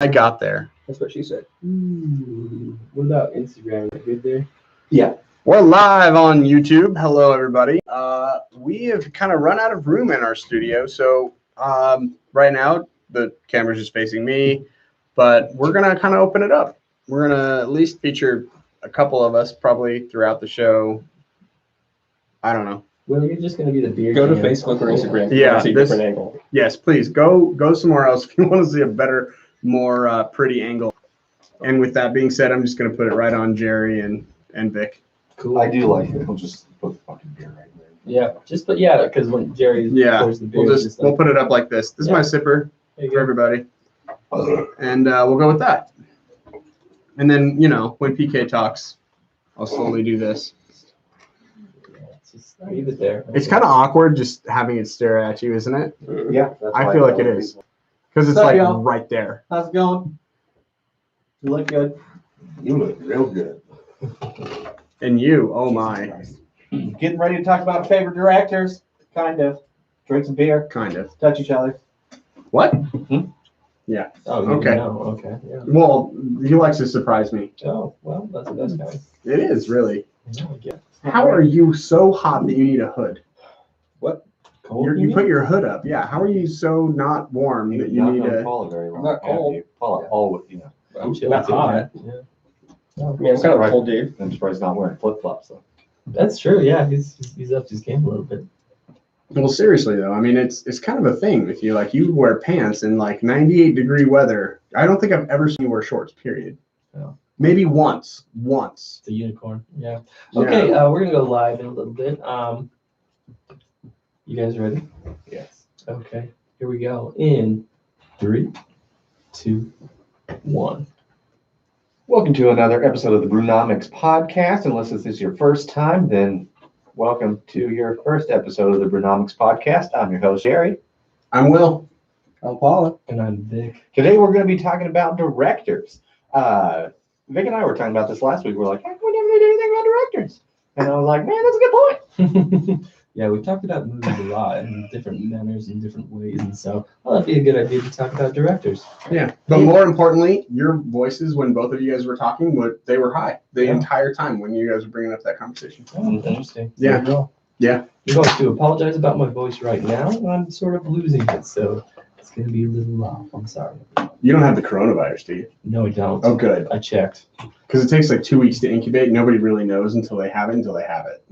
I got there. That's what she said. What about Instagram? Is it good there? Yeah. We're live on YouTube. Hello, everybody. We have kind of run out of room in our studio, so right now the camera's just facing me, but we're gonna kind of open it up. We're gonna at least feature a couple of us probably throughout the show. I don't know. Well, you're just gonna be the beer. Go to can. Facebook or Instagram. Yeah, See a different angle. Yes, please go somewhere else if you want to see a better, more pretty angle. And with that being said, I'm just gonna put it right on Jerry and Vic. Cool. I do like it. We'll just put the fucking beer right there. Yeah, because when Jerry pours the beer, We'll put it up like this. This is my sipper for everybody, and we'll go with that. And then when PK talks, I'll slowly do this. Just leave it there. It's kind of awkward just having it stare at you, isn't it? Yeah, I feel like it is because it's What's up, like y'all? right there. How's it going? You look good. You look real good. And you, oh my, Getting ready to talk about favorite directors. Kind of. Drink some beer. kind of. Touch each other. What? Oh, you Okay. know. Okay. Yeah. Well, he likes to surprise me. Oh, well, that's the best kind. It is really. Yeah, I guess. How are you so hot that you need a hood? Cold. You put your hood up. Yeah. How are you so not warm that you Not need known a? Paula very well. I'm not have cold. you? Paula always, I'm chilling. Not too, hot. Yeah. I mean, I'm kind of a cold dude. I'm surprised he's not wearing flip flops though. That's true. Yeah, he's up his game a little bit. Well, seriously though, I mean, it's kind of a thing with you. Like you wear pants in like 98-degree weather. I don't think I've ever seen you wear shorts. Period. Oh. Maybe once. Once. It's a unicorn. Yeah. Yeah. Okay, we're gonna go live in a little bit. You guys ready? Yes. Okay, here we go. In 3, 2, 1. Welcome to another episode of the Brewnomics podcast. Unless this is your first time, then welcome to your first episode of the Brewnomics podcast. I'm your host, Jerry. I'm Will. I'm Paula. And I'm Vic. Today we're going to be talking about directors. Vic and I were talking about this last week. We're like, heck, we never did anything about directors. And I was like, man, that's a good point. Yeah, we talked about movies a lot in different manners and different ways, and so that'd be a good idea to talk about directors. Yeah. But more importantly, your voices when both of you guys were talking, they were high the Yeah. entire time when you guys were bringing up that conversation. Oh, interesting. Yeah. There you go. Yeah. I'm going to apologize about my voice right now. I'm sort of losing it, so it's going to be a little off. I'm sorry. You don't have the coronavirus, do you? No, I don't. Oh, good. I checked. Because it takes like 2 weeks to incubate. Nobody really knows until they have it.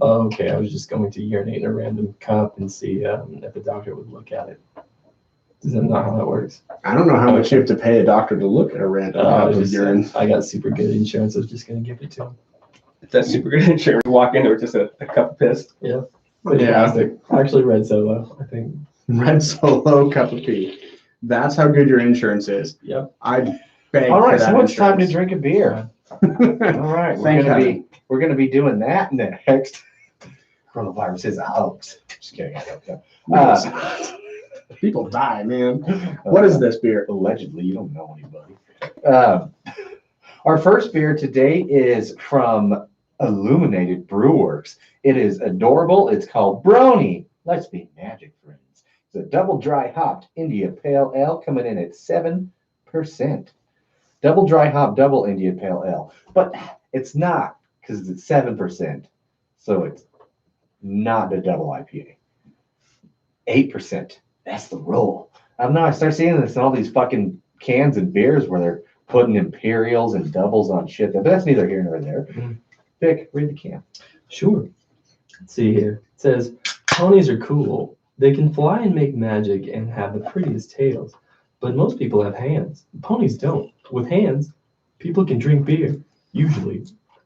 Oh, okay, I was just going to urinate in a random cup and see if the doctor would look at it. Is that not how that works? I don't know how much you have to pay a doctor to look at a random cup of urine. I got super good insurance. I was just going to give it to him. That's super good insurance. You walk into it just a cup of piss. Fantastic. Actually, Red Solo, I think. Red Solo cup of tea. That's how good your insurance is. Yep. I beg All right, for that so it's time to insurance. drink a beer. All right, Thank heaven. we're gonna be doing that next. Coronavirus is a hoax. Just kidding. I don't know. People die, man. What is this beer? Allegedly, you don't know anybody. Our first beer today is from Illuminated Brewworks. It is adorable. It's called Brony. Let's be magic friends. It's a double dry hopped India Pale Ale coming in at 7%. Double dry hop, double India Pale Ale. But it's not because it's 7%. So it's not a double IPA. 8%. That's the roll. I don't know. I start seeing this in all these fucking cans and beers where they're putting imperials and doubles on shit. But that's neither here nor there. Vic, read the can. Sure. Let's see here. It says, ponies are cool. They can fly and make magic and have the prettiest tails. But most people have hands. Ponies don't. With hands, people can drink beer. Usually.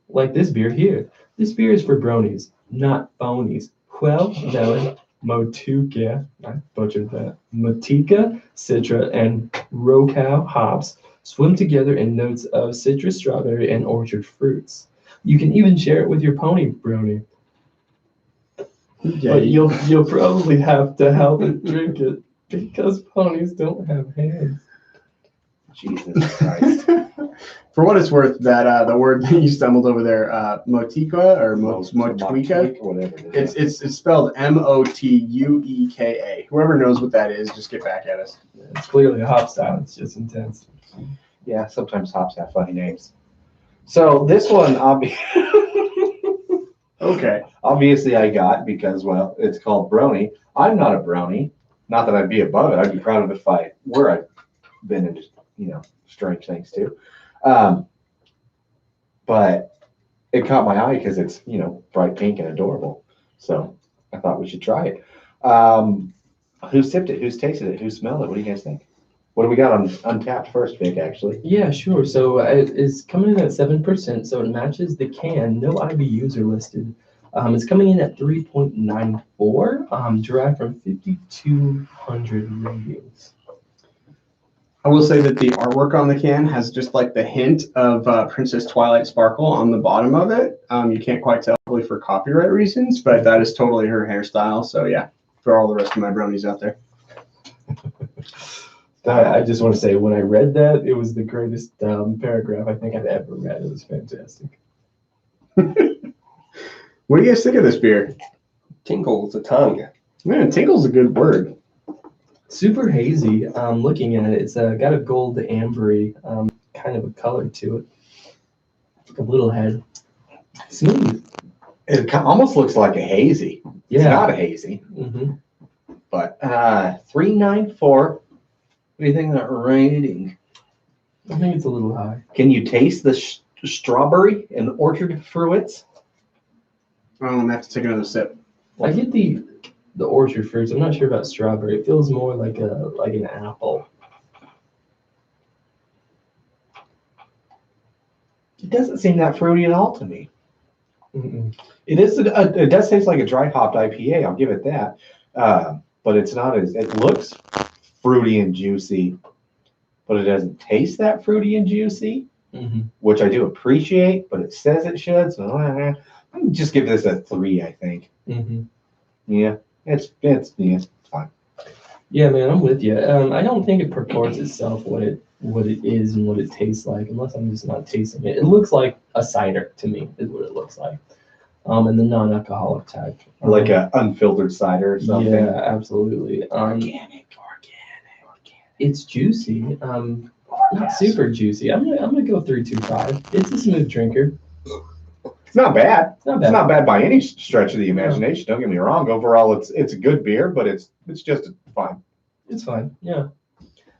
Like this beer here. This beer is for bronies, not phonies. 12 melon, Motueka, I butchered that, Motueka, Citra, and Rocow hops swim together in notes of citrus, strawberry, and orchard fruits. You can even share it with your pony brony. Yeah, But you'll probably have to help it drink it because ponies don't have hands. Jesus Christ. For what it's worth, that the word that you stumbled over there, Motueka or Motueka, whatever it is. it's spelled Motueka. Whoever knows what that is, just get back at us. It's clearly a hop style. It's just intense. Yeah, sometimes hops have funny names. So this one, Okay. obviously I got because, well, it's called Brony. I'm not a brony. Not that I'd be above it. I'd be proud of it if I were. I've been into, strange things too. But it caught my eye because it's, bright pink and adorable. So I thought we should try it. Who sipped it? Who's tasted it? Who smelled it? What do you guys think? What do we got on Untapped first, Vic, actually? Yeah, sure. So it is coming in at 7%, so it matches the can. No IBUs are listed. It's coming in at 3.94, derived from 5,200 reviews. I will say that the artwork on the can has just like the hint of Princess Twilight Sparkle on the bottom of it. You can't quite tell probably for copyright reasons, but that is totally her hairstyle. So yeah, for all the rest of my bronies out there. I just want to say, when I read that, it was the greatest paragraph I think I've ever read. It was fantastic. What do you guys think of this beer? Tingles the tongue. Man, tingle's a good word. Super hazy. Looking at it, it's got a gold ambery kind of a color to it. A little head. Smooth. It almost looks like a hazy. Yeah. It's not a hazy. Mm-hmm. But 394. What do you think of that rating? I think it's a little high. Can you taste the strawberry and orchard fruits? I'm gonna have to take another sip. I get the orchard fruits. I'm not sure about strawberry. It feels more like an apple. It doesn't seem that fruity at all to me. Mm-mm. It is. It does taste like a dry hopped IPA. I'll give it that. But it's not as. It looks fruity and juicy, but it doesn't taste that fruity and juicy, Mm-hmm. which I do appreciate. But it says it should, so I'm just give this a 3. I think. Mm-hmm. Yeah, it's fine. Yeah, man, I'm with you. I don't think it purports itself what it is and what it tastes like, unless I'm just not tasting it. It looks like a cider to me, is what it looks like. And the non-alcoholic type. Like a unfiltered cider or something. Yeah, absolutely. Organic. It's juicy. Not super juicy. I'm gonna go 3.25. It's a smooth drinker. It's not bad. Not It's bad. not bad by any stretch of the imagination. Don't get me wrong. Overall, it's a good beer, but it's just fine. It's fine. Yeah.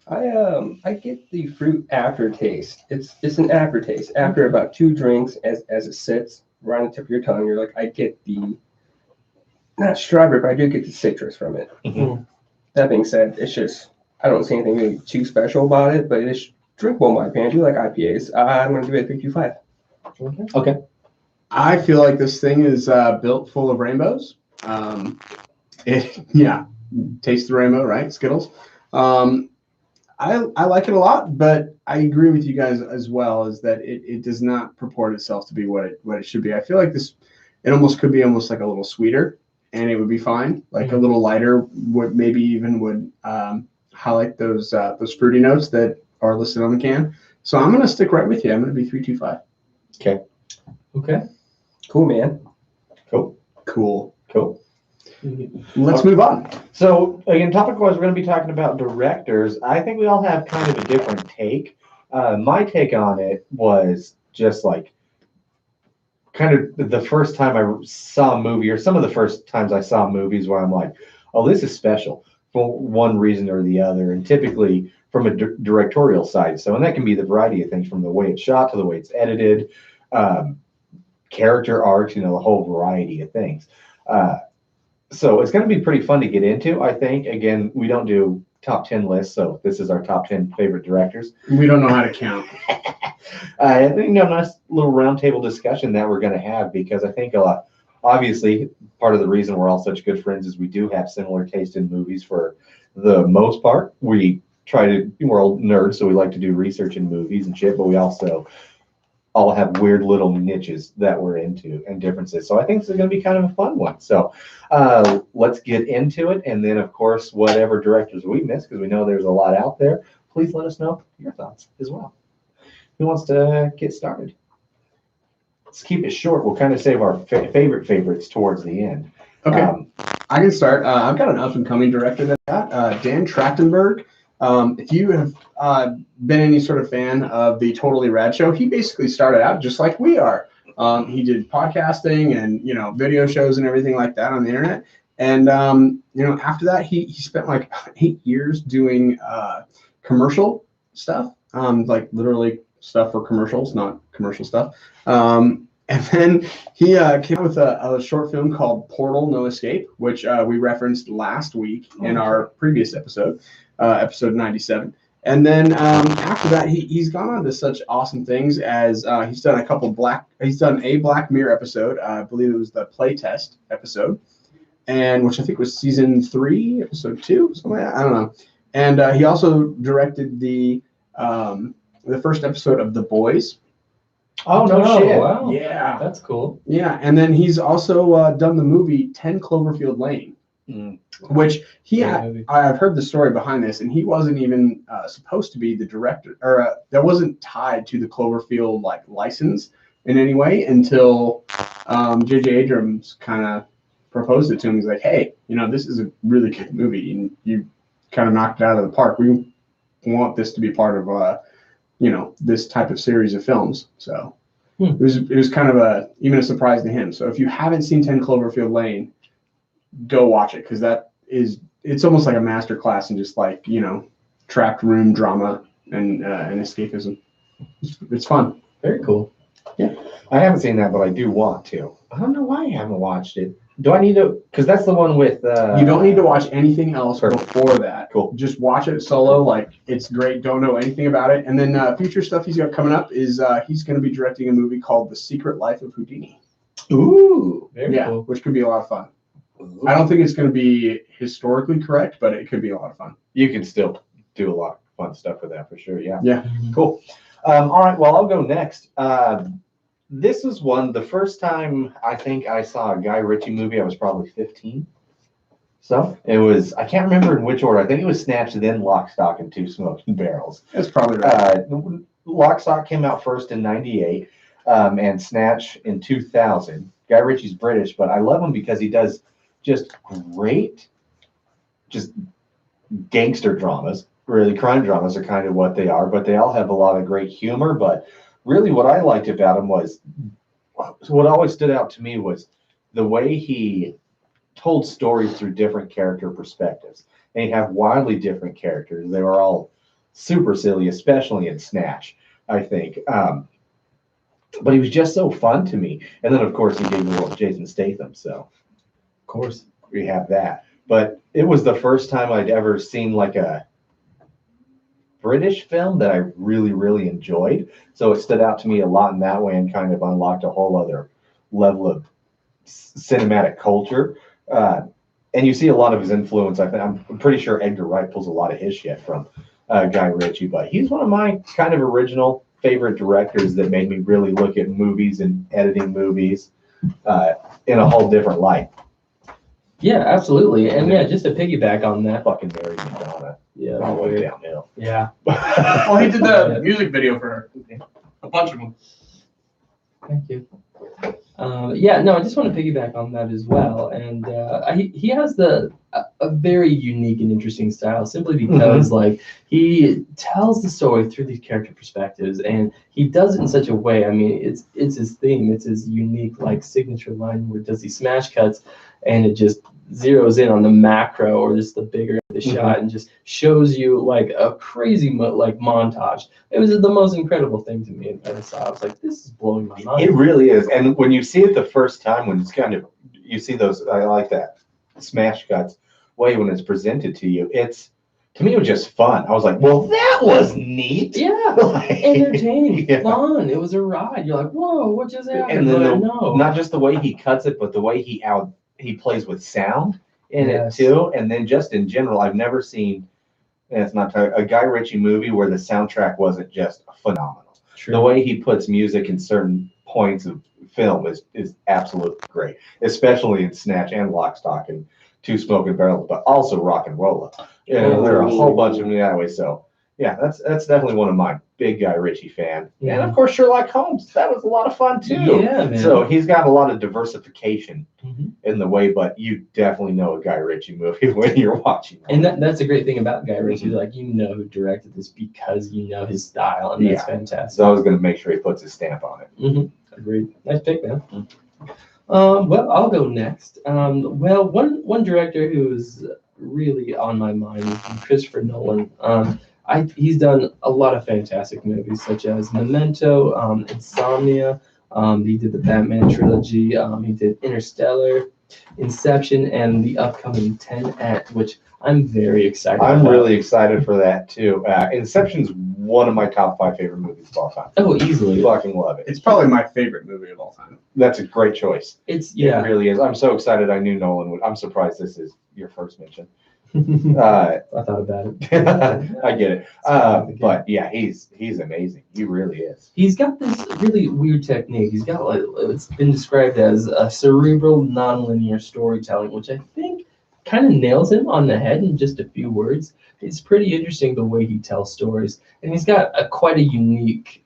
I get the fruit aftertaste. It's an aftertaste. After about 2 drinks, as it sits right on the tip of your tongue, you're like, I get the not strawberry, but I do get the citrus from it. Mhm. That being said, it's just I don't see anything really too special about it, but it's drinkable in my opinion. I do like IPAs. I'm gonna give it a 3.25. Okay. I feel like this thing is built full of rainbows. Taste the rainbow, right? Skittles. I like it a lot, but I agree with you guys as well, is that it does not purport itself to be what it should be. I feel like it almost could be almost like a little sweeter, and it would be fine. Like a little lighter would highlight those fruity notes that are listed on the can. So I'm gonna stick right with you. I'm gonna be 3.25. Okay. Cool, man. Cool. Let's Let's move on. So again, topic-wise, we're going to be talking about directors. I think we all have kind of a different take. My take on it was just like kind of the first time I saw a movie, or some of the first times I saw movies where I'm like, oh, this is special for one reason or the other, and typically from a directorial side. So, and that can be the variety of things, from the way it's shot to the way it's edited, character arcs, the whole variety of things. So it's going to be pretty fun to get into, I think. Again, we don't do top 10 lists, so this is our top 10 favorite directors. We don't know how to count. I think nice little roundtable discussion that we're going to have, because I think obviously part of the reason we're all such good friends is we do have similar taste in movies for the most part. We're all nerds, so we like to do research in movies and shit, but we also all have weird little niches that we're into and differences. So I think this is going to be kind of a fun one. So let's get into it. And then, of course, whatever directors we miss, because we know there's a lot out there, please let us know your thoughts as well. Who wants to get started? Let's keep it short. We'll kind of save our favorites towards the end. Okay. I can start. I've got an up-and-coming director that Dan Trachtenberg. If you have been any sort of fan of the Totally Rad Show, he basically started out just like we are. He did podcasting and video shows and everything like that on the internet. And after that, he spent like 8 years doing commercial stuff, like literally stuff for commercials, not commercial stuff. And then he came out with a short film called Portal No Escape, which we referenced last week in our previous episode, episode 97. And then after that, he's gone on to such awesome things as he's done a Black Mirror episode. I believe it was the playtest episode, and which I think was season 3, episode 2, something like that. I don't know. And he also directed the first episode of The Boys. Oh, no shit. Wow. Yeah. That's cool. Yeah, and then he's also done the movie 10 Cloverfield Lane, which I've heard the story behind this, and he wasn't even supposed to be the director, or that wasn't tied to the Cloverfield license in any way until J.J. Abrams kind of proposed it to him. He's like, hey, this is a really good movie, and you kind of knocked it out of the park. We want this to be part of this type of series of films. So it was kind of even a surprise to him. So if you haven't seen 10 Cloverfield Lane, go watch it, because it's almost like a master class in just trapped room drama and escapism. It's fun. Very cool. Yeah. I haven't seen that, but I do want to. I don't know why I haven't watched it. Do I need to? Because that's the one with. You don't need to watch anything else before that. Cool. Just watch it solo. It's great. Don't know anything about it. And then future stuff he's got coming up is he's going to be directing a movie called The Secret Life of Houdini. Ooh. Very cool. Which could be a lot of fun. I don't think it's going to be historically correct, but it could be a lot of fun. You can still do a lot of fun stuff with that for sure. Yeah. Yeah. Cool. All right. Well, I'll go next. This was the first time I think I saw a Guy Ritchie movie. I was probably 15. So it was, I can't remember in which order. I think it was Snatch, then Lock, Stock, and Two Smoking Barrels. That's probably right. Lock, Stock came out first in 98, and Snatch in 2000. Guy Ritchie's British, but I love him because he does just great, just gangster dramas. Really, crime dramas are kind of what they are, but they all have a lot of great humor. But really what I liked about him was, what always stood out to me was the way he told stories through different character perspectives. And he'd have wildly different characters. They were all super silly, especially in Snatch, I think. But he was just so fun to me. And then, of course, he gave the world Jason Statham. So, of course, we have that. But it was the first time I'd ever seen a British film that I really, really enjoyed. So it stood out to me a lot in that way and kind of unlocked a whole other level of cinematic culture. And you see a lot of his influence. I'm pretty sure Edgar Wright pulls a lot of his shit from Guy Ritchie, but he's one of my kind of original favorite directors that made me really look at movies and editing movies in a whole different light. Yeah, absolutely. And yeah, just to piggyback on that. Fucking married Madonna. Yeah. All the way downhill. Yeah. Well, he did the music video for her. A bunch of them. Thank you. I just want to piggyback on that as well. And he has a very unique and interesting style, simply because he tells the story through these character perspectives, and he does it in such a way. I mean, it's his theme. It's his unique signature line where it does these smash cuts, and it just zeroes in on the macro or just the bigger the shot and just shows you a crazy montage. It was the most incredible thing to me. And I saw, I was like, this is blowing my mind. It really is. And when you see it the first time, when it's you see those, I like that smash cuts way when it's presented to you. To me, it was just fun. I was like, well, that was neat. Yeah. Entertaining, fun. It was a ride. You're like, whoa, what just happened? And then not just the way he cuts it, but the way he plays with sound in it too. And then just in general, I've never seen, and it's not a Guy Ritchie movie where the soundtrack wasn't just phenomenal. True. The way he puts music in certain points of film is absolutely great, especially in Snatch and Lock, Stock, and Two Smoking Barrels, but also Rock and Rolla. There are a whole bunch of them that way. So Yeah, that's definitely one of mine. Big Guy Ritchie fan. And Mhm. of course, Sherlock Holmes. That was a lot of fun too. Yeah, man. So he's got a lot of diversification Mhm. in the way, but you definitely know a Guy Ritchie movie when you're watching it. And that's a great thing about Guy Ritchie. Like, you know who directed this because you know his style, and that's fantastic. So I was going to make sure he puts his stamp on it. Mm-hmm. Agreed. Nice pick, man. Well, I'll go next. Well, one director who is really on my mind is Christopher Nolan. He's done a lot of fantastic movies, such as Memento, Insomnia. He did the Batman trilogy. He did Interstellar, Inception, and the upcoming Tenet, which I'm very excited about. I'm really excited for that too. Inception's one of my top 5 favorite movies of all time. Oh, easily. Fucking love it. It's probably my favorite movie of all time. That's a great choice. It It really is. I'm so excited. I knew Nolan would. I'm surprised this is your first mention. I thought about it. I get it. But yeah, he's amazing. He really is. He's got this really weird technique. He's got it's been described as a cerebral nonlinear storytelling, which I think kind of nails him on the head in just a few words. It's pretty interesting the way he tells stories, and he's got quite a unique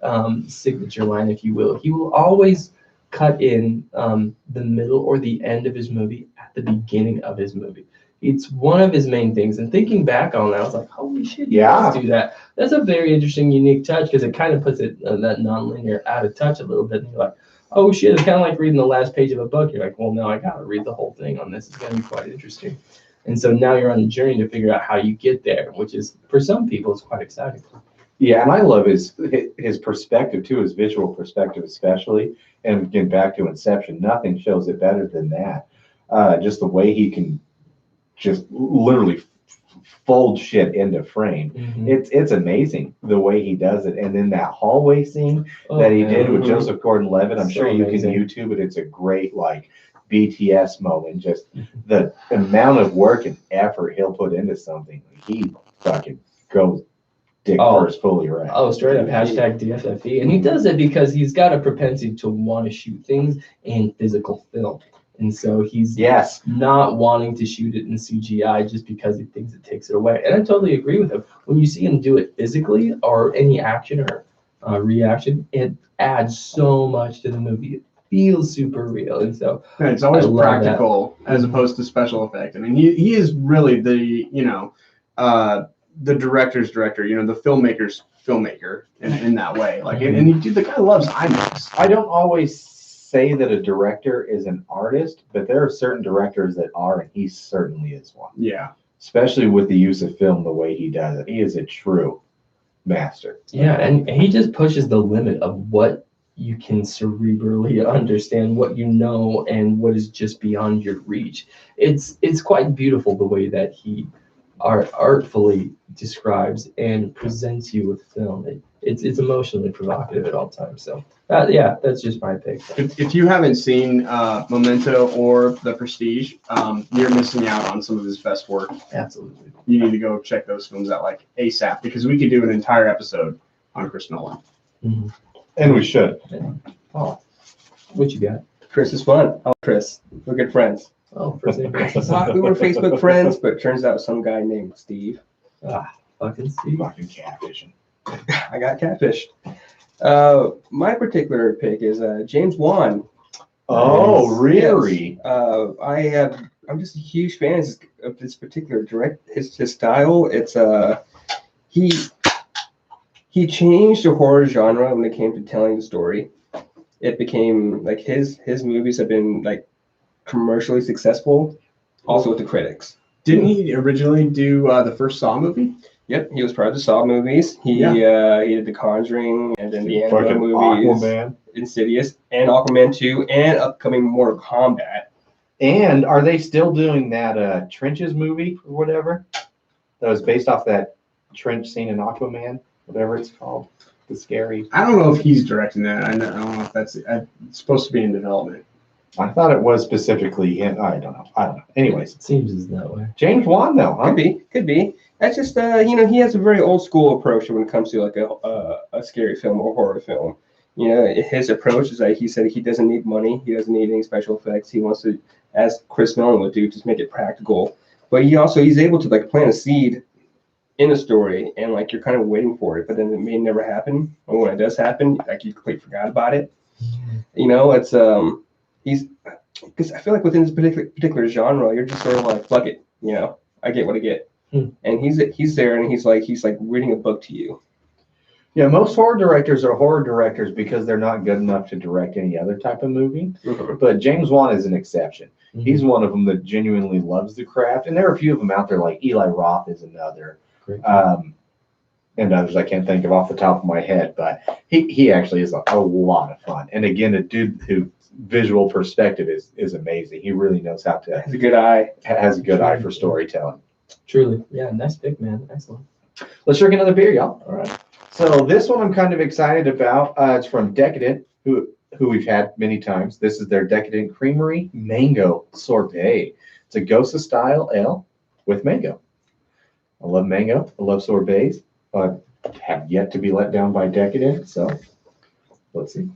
signature line, if you will. He will always cut in the middle or the end of his movie at the beginning of his movie. It's one of his main things. And thinking back on that, I was like, holy shit, he does do that. That's a very interesting, unique touch, because it kind of puts it that nonlinear out of touch a little bit. And you're like, oh shit, it's kind of like reading the last page of a book. You're like, well, now I got to read the whole thing on this. It's going to be quite interesting. And so now you're on a journey to figure out how you get there, which is, for some people, it's quite exciting. Yeah, and I love his perspective too, his visual perspective especially. And getting back to Inception, nothing shows it better than that. Just the way he can just literally fold shit into frame. Mm-hmm. It's amazing the way he does it. And then that hallway scene that he did with Joseph Gordon-Levitt, I'm sure you can YouTube it. It's a great BTS moment. Just the amount of work and effort he'll put into something. He fucking goes dick first fully right. Oh, straight up hashtag DFFE. And he does it because he's got a propensity to want to shoot things in physical film. And so he's not wanting to shoot it in CGI just because he thinks it takes it away. And I totally agree with him. When you see him do it physically or any action or reaction, it adds so much to the movie. It feels super real. And so it's always practical as opposed to special effect. I mean, he is really the director's director, the filmmaker's filmmaker in that way. And the guy loves IMAX. I don't always say that a director is an artist, but there are certain directors that are, and he certainly is one. Yeah. Especially with the use of film the way he does it. He is a true master. Yeah, and he just pushes the limit of what you can cerebrally understand, what you know, and what is just beyond your reach. It's quite beautiful the way that he artfully describes and presents you with film. It's emotionally provocative at all times. So that's just my pick. If you haven't seen Memento or The Prestige, you're missing out on some of his best work. Absolutely. You need to go check those films out ASAP, because we could do an entire episode on Chris Nolan. Mm-hmm. And we should. Oh, what you got? Chris is fun. Oh, Chris, we're good friends. Oh, first name. We were Facebook friends, but it turns out some guy named Steve. Fucking Steve. Fucking catfishing. I got catfished. My particular pick is James Wan. Oh, really? Yes. I'm just a huge fan of this particular his style. It's he changed the horror genre when it came to telling the story. It became his movies have been commercially successful, also with the critics. Didn't he originally do the first Saw movie? Yep, he was part of the Saw movies. He did The Conjuring, and then the Annabelle movies, Aquaman. Insidious, and Aquaman 2, and upcoming Mortal Kombat. And are they still doing that Trenches movie or whatever? That was based off that trench scene in Aquaman, whatever it's called. The scary. I don't know if he's directing that. I don't know if that's it's supposed to be in development. I thought it was specifically him. I don't know. Anyways, It seems as that way. James Wan though, huh? Could be. That's just he has a very old school approach when it comes to a scary film or horror film. His approach is he said he doesn't need money. He doesn't need any special effects. He wants to, as Chris Nolan would do, just make it practical. But he's able to plant a seed in a story and like you're kind of waiting for it, but then it may never happen. Or when it does happen, like you completely forgot about it. You know, it's he's because I feel like within this particular genre, you're just sort of like, fuck it, you know, I get what I get. And he's there and he's like reading a book to you. Yeah, most horror directors are horror directors because they're not good enough to direct any other type of movie. But James Wan is an exception. He's one of them that genuinely loves the craft, and there are a few of them out there. Like Eli Roth is another, and others I can't think of off the top of my head. But he actually is a lot of fun. And again, a dude who visual perspective is amazing. He really knows how to Has a good eye. Has a good eye for storytelling. Truly, yeah, nice pick, man. Excellent. Let's drink another beer, y'all. All right. So this one I'm kind of excited about. It's from Decadent, who we've had many times. This is their Decadent Creamery Mango Sorbet. It's a Gosa style ale with mango. I love mango. I love sorbets. I have yet to be let down by Decadent. So let's see.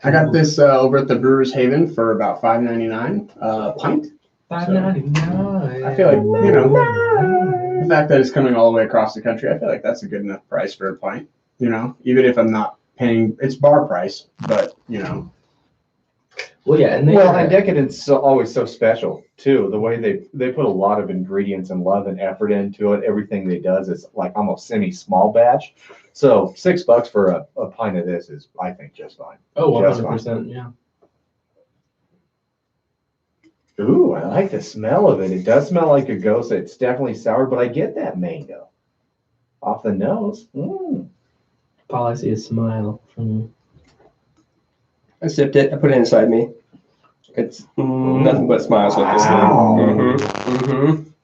I got this over at the Brewers Haven for about $5.99 pint. $5.99. I feel like, you know, the fact that it's coming all the way across the country, I feel like that's a good enough price for a pint. You know, even if I'm not paying, it's bar price, but you know. Well, yeah, and Decadent's always so special too. The way they put a lot of ingredients and love and effort into it. Everything they does is like almost semi-small batch. So $6 for a pint of this is, I think, just fine. Oh, 100%, yeah. Ooh, I like the smell of it. It does smell like a Gosa. It's definitely sour, but I get that mango off the nose. Paul, I see a smile from you. I sipped it. I put it inside me. It's nothing but smiles with this thing.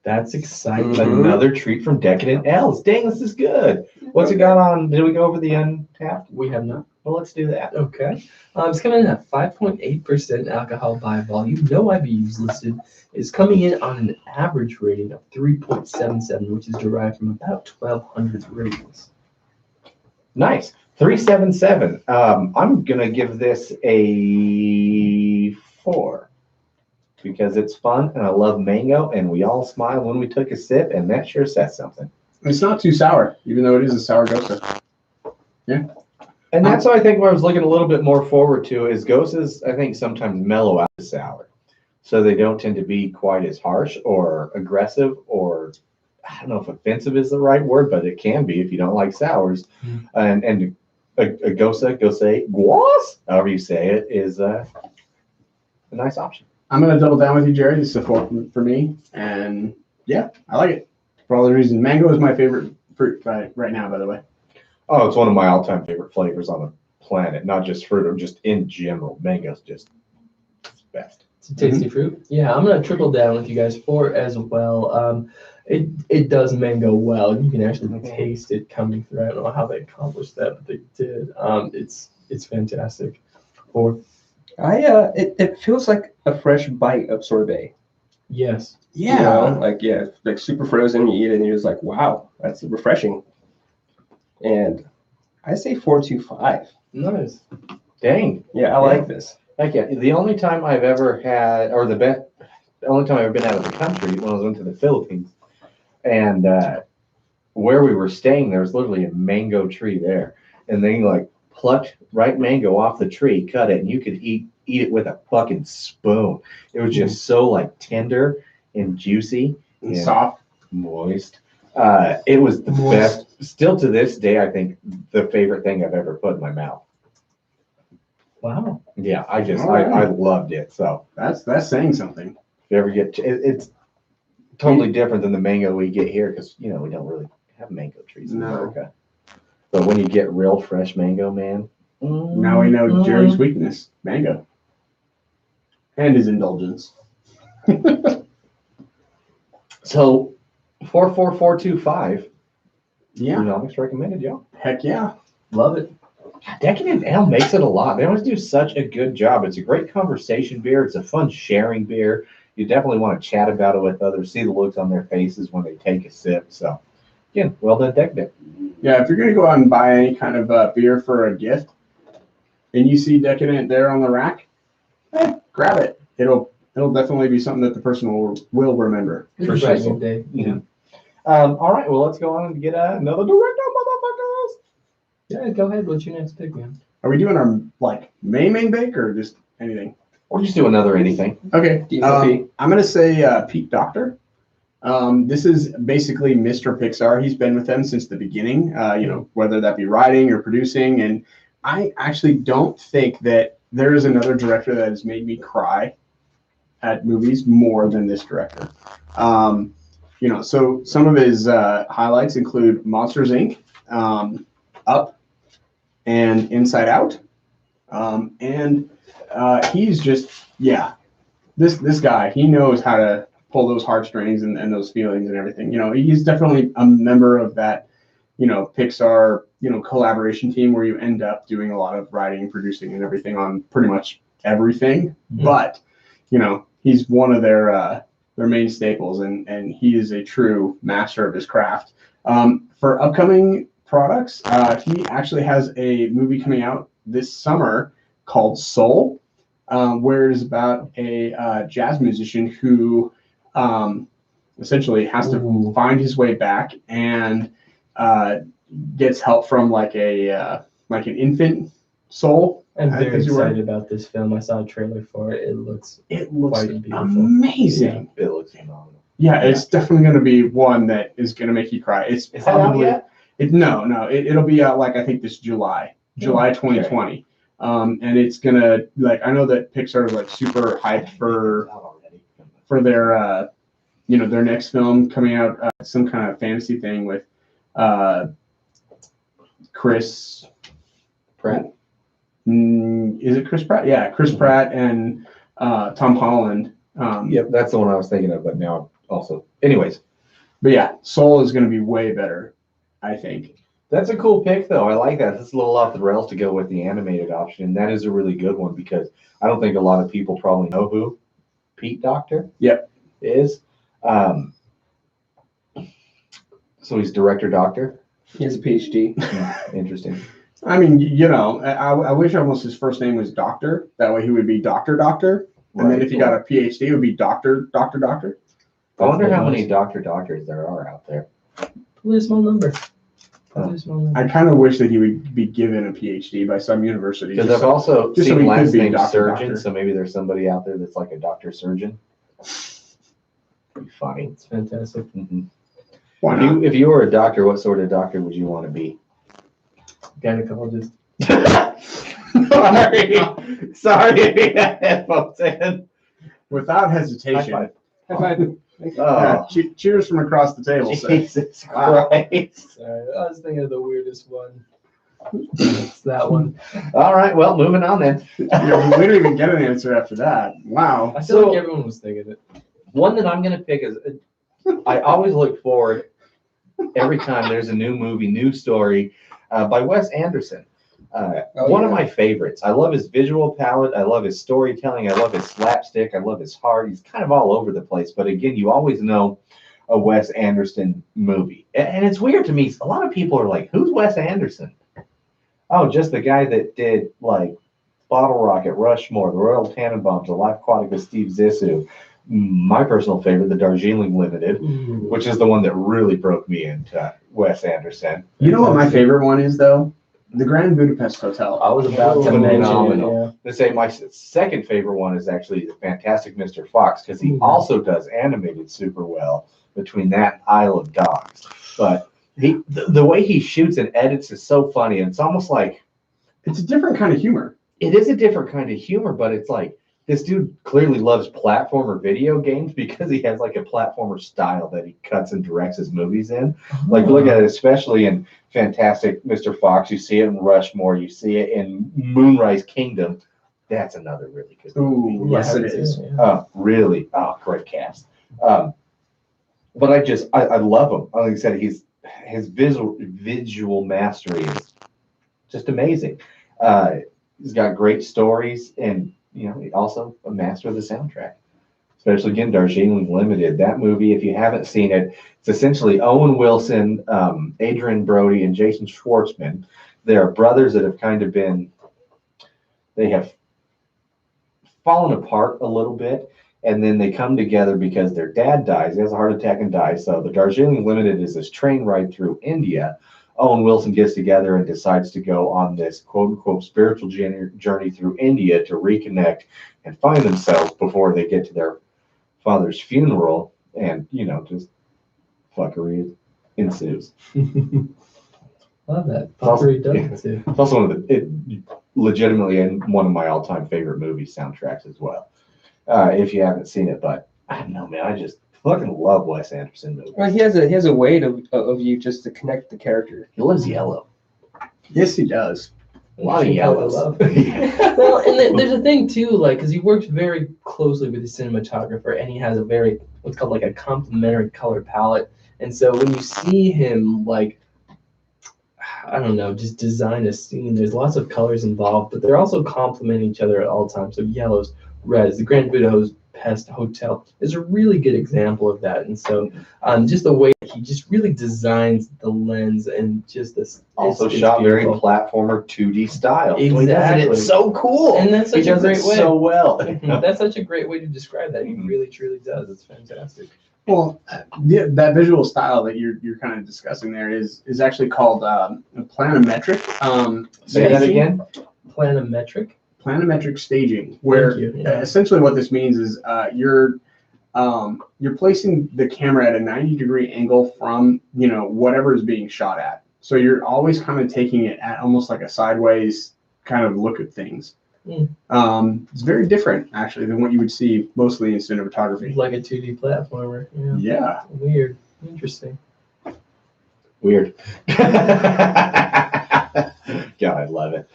That's exciting. Another treat from Decadent Ales. Dang, this is good. What's it got on? Did we go over the Untapped? We have not. Well, let's do that. Okay. It's coming in at 5.8% alcohol by volume. No IBUs listed. It's coming in on an average rating of 3.77, which is derived from about 1,200 ratings. Nice. 377. I'm going to give this a 4 because it's fun and I love mango and we all smiled when we took a sip and that sure says something. It's not too sour, even though it is a sour Gosa. Yeah. And that's what I think what I was looking a little bit more forward to is Gosas, I think, sometimes mellow out the sour. So they don't tend to be quite as harsh or aggressive or, I don't know if offensive is the right word, but it can be if you don't like sours. And a Gosa, guas, however you say it, is a nice option. I'm going to double down with you, Jerry. This is a 4 for me. And yeah, I like it for all the reasons. Mango is my favorite fruit right now, by the way. Oh, it's one of my all-time favorite flavors on the planet, not just fruit or just in general. Mango's just best. It's a tasty fruit. Yeah, I'm gonna triple down with you guys 4 as well. It does mango well. You can actually taste it coming through. I don't know how they accomplished that, but they did. It's fantastic. 4. It feels like a fresh bite of sorbet. Yes. Yeah. You know, like super frozen. You eat it and you're just like, wow, that's refreshing. And I say 4.25. Nice. Dang. Yeah, I like this. Heck yeah. The only time I've ever had, or the only time I've ever been out of the country when I went to the Philippines, and where we were staying, there was literally a mango tree there, and they like plucked ripe mango off the tree, cut it, and you could eat it with a fucking spoon. It was just so like tender and juicy and soft, moist. It was the best. Still to this day, I think the favorite thing I've ever put in my mouth. Wow. Yeah, I loved it. So that's saying something. If you ever get, it's totally different than the mango we get here because we don't really have mango trees in America. But when you get real fresh mango, man. Now we know Jerry's weakness, mango, and his indulgence. So 44425. Yeah. Brewnomics recommended, y'all. Heck yeah. Love it. Decadent Ale makes it a lot. They always do such a good job. It's a great conversation beer. It's a fun sharing beer. You definitely want to chat about it with others, see the looks on their faces when they take a sip. So, again, well done, Decadent. Yeah, if you're going to go out and buy any kind of beer for a gift, and you see Decadent there on the rack, grab it. It'll definitely be something that the person will remember. For sure. All right, well, let's go on and get another director, motherfuckers. Yeah, go ahead. What's your next pick, man? Are we doing our like main pick or just anything? Or just do another anything. Okay. DMP. I'm gonna say Pete Docter. This is basically Mr. Pixar. He's been with them since the beginning. Whether that be writing or producing, and I actually don't think that there is another director that has made me cry at movies more than this director. So some of his highlights include Monsters Inc., Up, and Inside Out. And he's just, this guy, he knows how to pull those heartstrings and those feelings and everything. He's definitely a member of that, Pixar, collaboration team where you end up doing a lot of writing and producing and everything on pretty much everything. Mm-hmm. But, he's one of their main staples, and he is a true master of his craft. For upcoming products, he actually has a movie coming out this summer called Soul, where it is about a jazz musician who essentially has to find his way back and gets help from like an infant soul. I'm very excited about this film. I saw a trailer for it. It looks quite beautiful. Amazing. Yeah, it looks phenomenal. Yeah, it's definitely going to be one that is going to make you cry. It's Is probably that out yet? It'll be out I think this July 2020. Okay. And it's gonna I know that Pixar is super hyped for their their next film coming out, some kind of fantasy thing with Chris Pratt. Is it Chris Pratt? Yeah, Chris Pratt and Tom Holland. Yep, that's the one I was thinking of, but now also. Anyways. But yeah, Soul is going to be way better, I think. That's a cool pick, though. I like that. It's a little off the rails to go with the animated option, and that is a really good one because I don't think a lot of people probably know who Pete Docter is. So he's director doctor. He has a PhD. Interesting. I mean, I wish almost his first name was Doctor. That way he would be Doctor. And then if he got a PhD, it would be Doctor. I wonder how many doctors there are out there. Probably a small number. I kind of wish that he would be given a PhD by some university. Because I've also seen last name surgeon, doctor. So maybe there's somebody out there that's like a doctor surgeon. Be funny. It's fantastic. Mm-hmm. Why not? If you were a doctor, what sort of doctor would you want to be? Gynecologist. Sorry. Headphones in. Without hesitation. High five. Oh. Cheers from across the table. Jesus Christ. I was thinking of the weirdest one. It's that one. All right, well, moving on then. We don't even get an answer after that. Wow. I feel like everyone was thinking it. One that I'm going to pick is, I always look forward every time there's a new movie, new story by Wes Anderson. One of my favorites. I love his visual palette. I love his storytelling. I love his slapstick. I love his heart. He's kind of all over the place. But again, you always know a Wes Anderson movie. And it's weird to me. A lot of people are like, who's Wes Anderson? Oh, just the guy that did like Bottle Rocket, Rushmore, The Royal Tenenbaums, The Life Aquatic with Steve Zissou. My personal favorite, The Darjeeling Limited, which is the one that really broke me into Wes Anderson. You know what my favorite one is, though? The Grand Budapest Hotel. I was about to mention phenomenal. To say my second favorite one is actually The Fantastic Mr. Fox, because he also does animated super well between that and Isle of Dogs. But the way he shoots and edits is so funny. And it's almost like... It's a different kind of humor. It is a different kind of humor, but it's like, this dude clearly loves platformer video games because he has like a platformer style that he cuts and directs his movies in. Like, look at it, especially in Fantastic Mr. Fox. You see it in Rushmore. You see it in Moonrise Kingdom. That's another really good movie. Ooh, yes, it is. Really, great cast. But I love him. Like I said, his visual mastery is just amazing. He's got great stories, and also a master of the soundtrack. Especially again, Darjeeling Limited. That movie, if you haven't seen it, it's essentially Owen Wilson, Adrian Brody, and Jason Schwartzman. They are brothers that have kind of they have fallen apart a little bit, And then they come together because their dad dies. He has a heart attack and dies. So the Darjeeling Limited is this train ride through India. Owen Wilson gets together and decides to go on this quote unquote spiritual journey through India to reconnect and find themselves before they get to their father's funeral. And, you know, just fuckery ensues. Love that. Also- Fuckery does it too. It's also legitimately in one of my all-time favorite movie soundtracks as well. If you haven't seen it, but I don't know, man, I just fucking love Wes Anderson movies. Well, he has a way of you just to connect the character. He loves yellow. Yes, he does. A lot of yellows. Well, and there's a thing too, like, because he works very closely with the cinematographer, and he has a very what's called like a complementary color palette. And so when you see him, like, I don't know, just design a scene, there's lots of colors involved, but they're also complementing each other at all times. So yellows, reds, the Grand Budapest Hotel is a really good example of that. And so just the way he just really designs the lens and just this. Also it's shot very beautiful. platformer 2D style. Exactly. It's so cool. And that's He such a does it great way. so well. That's such a great way to describe that. He Mhm. really, truly does. It's fantastic. Well, that visual style that you're kind of discussing there is actually called planimetric. Say that staging. again. Planimetric. Planimetric staging, where Thank you, yeah. essentially what this means is you're placing the camera at a 90-degree angle from whatever is being shot at. So you're always kind of taking it at almost like a sideways kind of look at things. It's very different actually than what you would see mostly in cinematography. Like a 2D platformer. Yeah. Yeah. Weird. Interesting. Weird. God, I love it.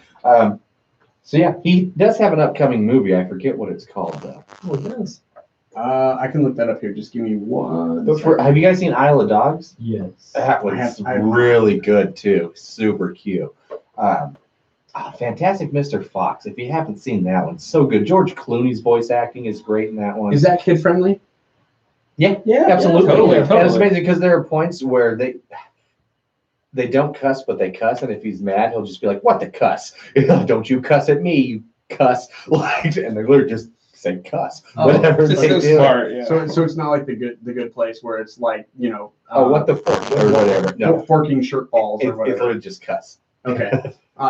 So yeah, he does have an upcoming movie. I forget what it's called though. Oh, it does. I can look that up here. Just give me one. Have you guys seen Isle of Dogs? Yes. That one's I have- really good too. Super cute. Fantastic Mr. Fox. If you haven't seen that one, so good. George Clooney's voice acting is great in that one. Is that kid friendly? Yeah, Yeah, absolutely. totally, And it's totally. amazing because there are points where they don't cuss, but they cuss, and if he's mad, he'll just be like, "What the cuss? Don't you cuss at me, you cuss!" Like, and they literally just say "cuss." Oh, Whatever Just they so do. smart. Yeah. So it's not like the good place where it's like Oh, what the fuck or whatever. No, forking shirt balls it's or whatever. literally just cuss. Okay.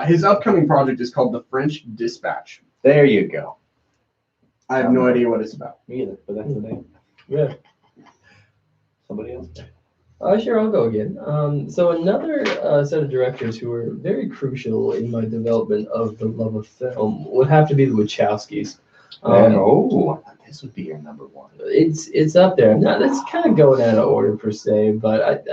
His upcoming project is called The French Dispatch. There you go. I have no idea what it's about. Me either, but that's the name. Yeah. Somebody else. Sure, I'll go again. So another set of directors who were very crucial in my development of the love of film would have to be the Wachowskis. I thought this would be your number one. It's up there. Now that's kind of going out of order per se, but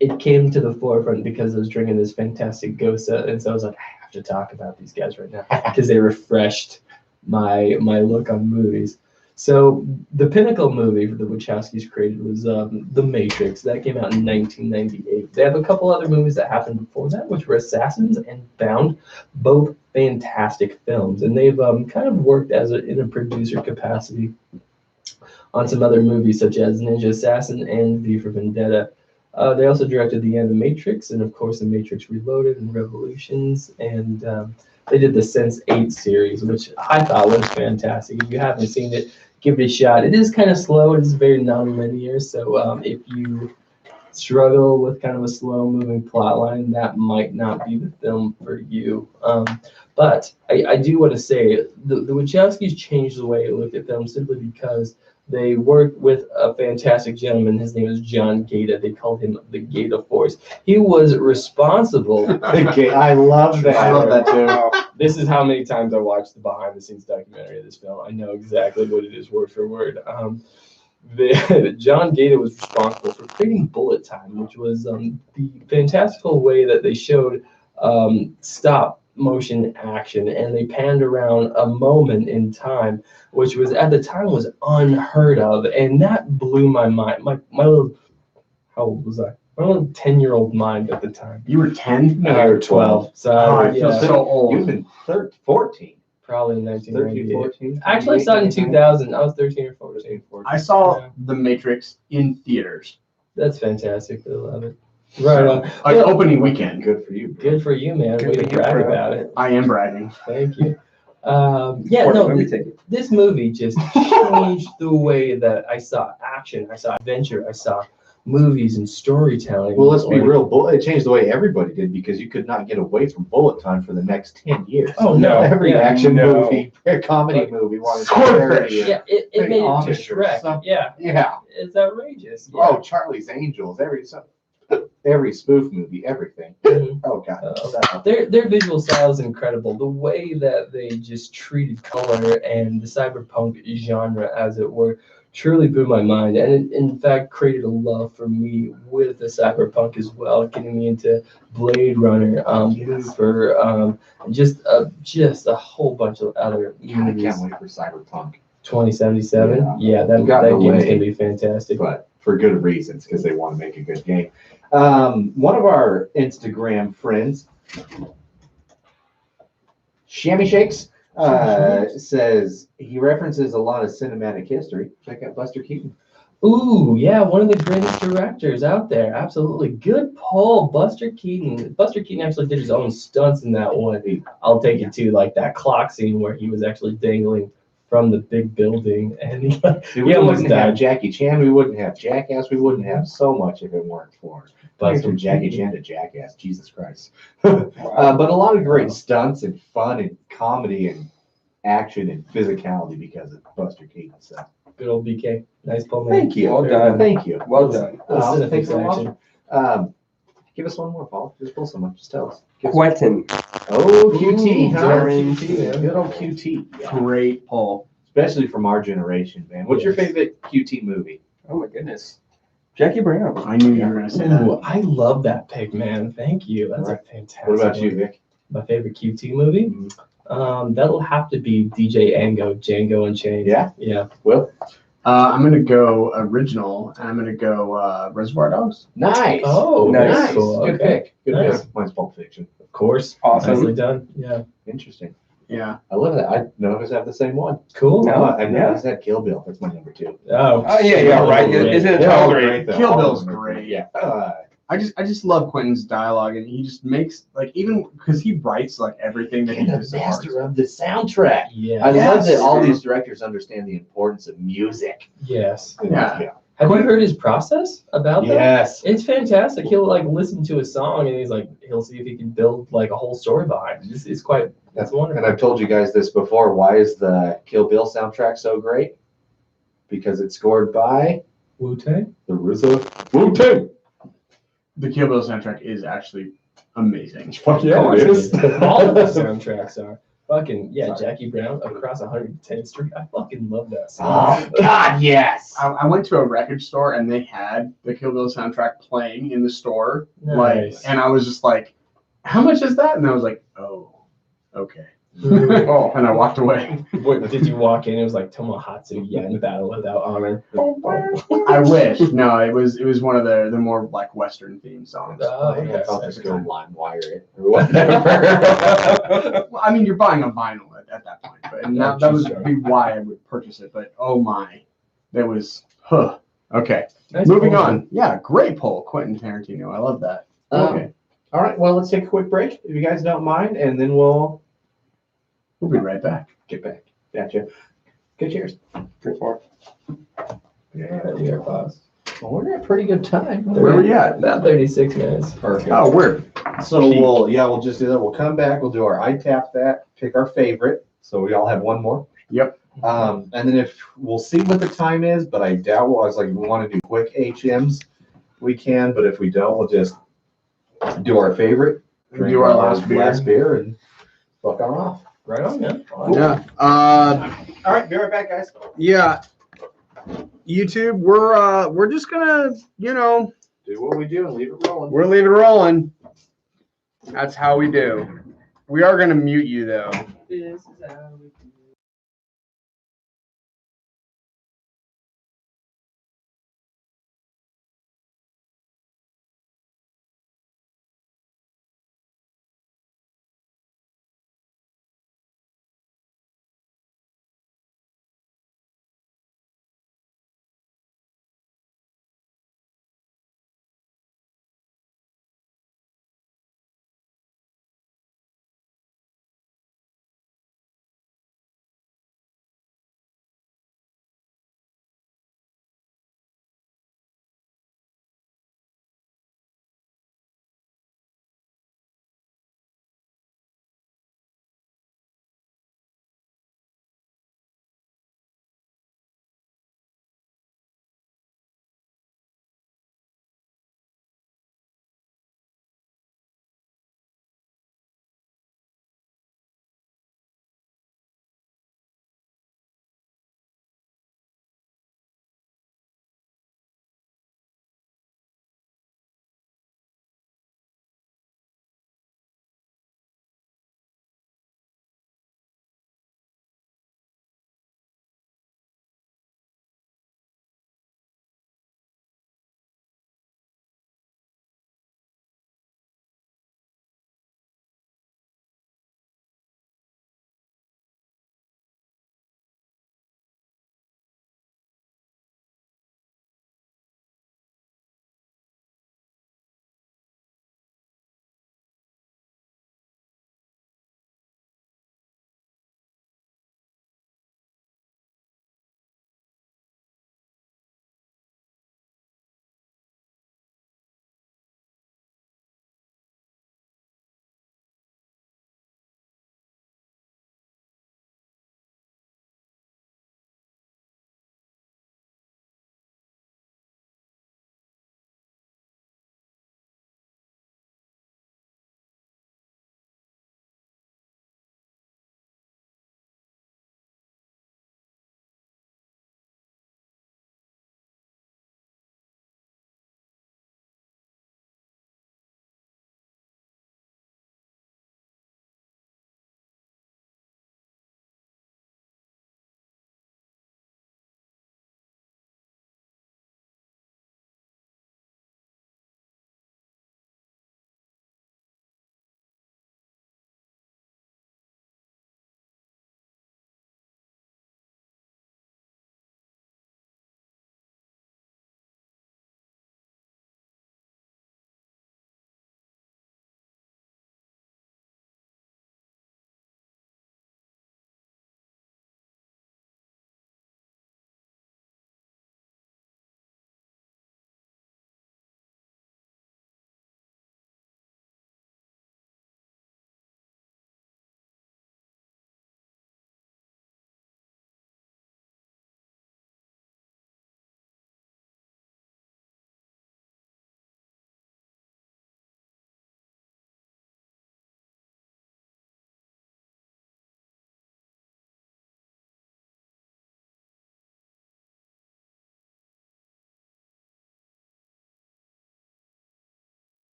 it came to the forefront because I was drinking this fantastic Gosa, and so I was like, I have to talk about these guys right now because they refreshed my look on movies. So the pinnacle movie the Wachowskis created was The Matrix. That came out in 1998. They have a couple other movies that happened before that, which were Assassins and Bound, both fantastic films. And they've kind of worked in a producer capacity on some other movies such as Ninja Assassin and V for Vendetta. They also directed The Animatrix and, of course, The Matrix Reloaded and Revolutions. And they did the Sense8 series, which I thought was fantastic. If you haven't seen it, give it a shot. It is kind of slow. It is very non-linear. So if you struggle with kind of a slow-moving plot line, that might not be the film for you. But I do want to say the Wachowskis changed the way I looked at film simply because they worked with a fantastic gentleman. His name is John Gata. They called him the Gata Force. He was responsible. Okay, I love that. I love that too. This is how many times I watched the behind-the-scenes documentary of this film. I know exactly what it is word for word. John Gata was responsible for creating Bullet Time, which was the fantastical way that they showed stop motion action, and they panned around a moment in time, which was at the time was unheard of, and that blew my mind. My little, how old was I? My little 10-year-old mind at the time. You were 10? No, I was 12. So I feel so old. You've been 14. probably in 13, 1998. 14. Actually, I saw it in 2000. I was 13 or 14. I saw Yeah. The Matrix in theaters. That's fantastic. I love it. Right on. Like Well, opening weekend. Good for you. Bro. good for you, man. Good Way for to you, brag bro. about it. I am bragging. Thank you. Yeah, What no, movie ticket? this movie just changed the way that I saw action, I saw adventure, I saw movies and storytelling. Well, let's be Like, real. It changed the way everybody did because you could not get away from bullet time for the next 10 years. Oh, no. Every Yeah, action no. movie, comedy Like, movie wanted to Swordfish. parody Yeah, it made it to Amish or Shrek. something. Yeah, Yeah. it's outrageous. Yeah. Oh, Charlie's Angels. Every spoof movie, everything. Mhm. Oh God. Their visual style is incredible. The way that they just treated color and the cyberpunk genre, as it were, truly blew my mind, and it, in fact, created a love for me with the cyberpunk as well, getting me into Blade Runner, just a whole bunch of other God, I movies. can't wait for Cyberpunk. 2077. Yeah, that It got game is delayed. gonna be fantastic. But for good reasons, because they want to make a good game. One of our Instagram friends, Shammy Shakes, says he references a lot of cinematic history. Check out Buster Keaton. Ooh, yeah, one of the greatest directors out there. Absolutely. Good pull, Buster Keaton. Buster Keaton actually did his own stunts in that one. I'll take it to like that clock scene where he was actually dangling from the big building and he We almost wouldn't have died. Jackie Chan. We wouldn't have Jackass. We wouldn't have so much if it weren't for Buster from Jackie Keaton. Chan to Jackass. Jesus Christ. But a lot of great stunts and fun and comedy and action and physicality because of Buster Keaton. So Good old BK. Nice pull, man. thank you. Well done. Thank you. Well done. Little Thanks for Cineplex watching. action. Give us one more, Paul. Just pull someone. Just tell us. Give us- Quentin. Oh, QT, Ooh, huh? Darren QT, man. Good old QT. Yeah. Great pull. Especially from our generation, man. What's your Yes. favorite QT movie? Oh my goodness. Jackie Brown. I knew you were gonna say that. Ooh, I love that pick, man. Thank you. That's Right. a fantastic What about you, one. Vic? My favorite QT movie? That'll have to be DJ Ango, Django Unchained. Yeah? Yeah. Will? I'm gonna go original, and I'm gonna go Reservoir Dogs. Nice. Oh, Nice. nice. Cool. Good Okay. pick. Good Nice. pick. Mine's Pulp Fiction. Of course. Awesome. Nicely done. Yeah. Interesting. Yeah. I love that. I none of us have the same one. Cool. No. I yeah. never said Kill Bill. That's my number 2. Oh. Oh, yeah, right. Is it a They're all tolerate? great, though. Kill All Bill's of them are great. Yeah. I just love Quentin's dialogue, and he just makes like even because he writes like everything that he And does. the master of the soundtrack. Yeah. I love Yes. that all these directors understand the importance of music. Yes. Yeah. Have you heard his process about that? Yes. It's fantastic. He'll like listen to a song and he'll see if he can build like a whole story behind it. It's quite, that's And wonderful. I've told you guys this before. Why is the Kill Bill soundtrack so great? Because it's scored by Wu-Tang? the RZA Wu-Tang. The Kill Bill soundtrack is actually amazing. Fuck Of course it it is. is. All of the soundtracks are. Fucking, yeah, Sorry. Jackie Brown across 110th Street. I fucking love that song. Oh God, yes. I went to a record store and they had the Kill Bill soundtrack playing in the store, Nice. and I was just like, "How much is that?" And I was like, "Oh, okay." Oh. And I walked away. What, did you walk in? It was like Tomohatsu Yen Battle Without Honor. I wish. No, it was one of the more like Western themed songs. Oh, okay. I'll just go line wire it or whatever. Well, I mean, you're buying a vinyl at that point, but and that would be why I would purchase it. But oh my, that was okay. Nice Moving pull, on. Yeah, great poll, Quentin Tarantino. I love that. Okay, All right. Well, let's take a quick break if you guys don't mind, and then we'll we'll be right back. get back. Gotcha. Good cheers. Good for Yeah, we are paused. Well, we're at a pretty good time. Where are we at? About 36 minutes. Perfect. Oh, we're So we'll just do that. We'll come back. We'll do our I tap that, pick our favorite. So we all have one more. Yep. And then if we'll see what the time is, but I doubt I was like, we want to do quick HMs, we can. But if we don't, we'll just do our favorite, drink do our last beer. and fuck on off. Right on, man. Yeah. All right, be right back, guys. Yeah. YouTube, we're just gonna, Do what we do and leave it rolling. we're leaving it rolling. That's how we do. We are gonna mute you though. This is how we do.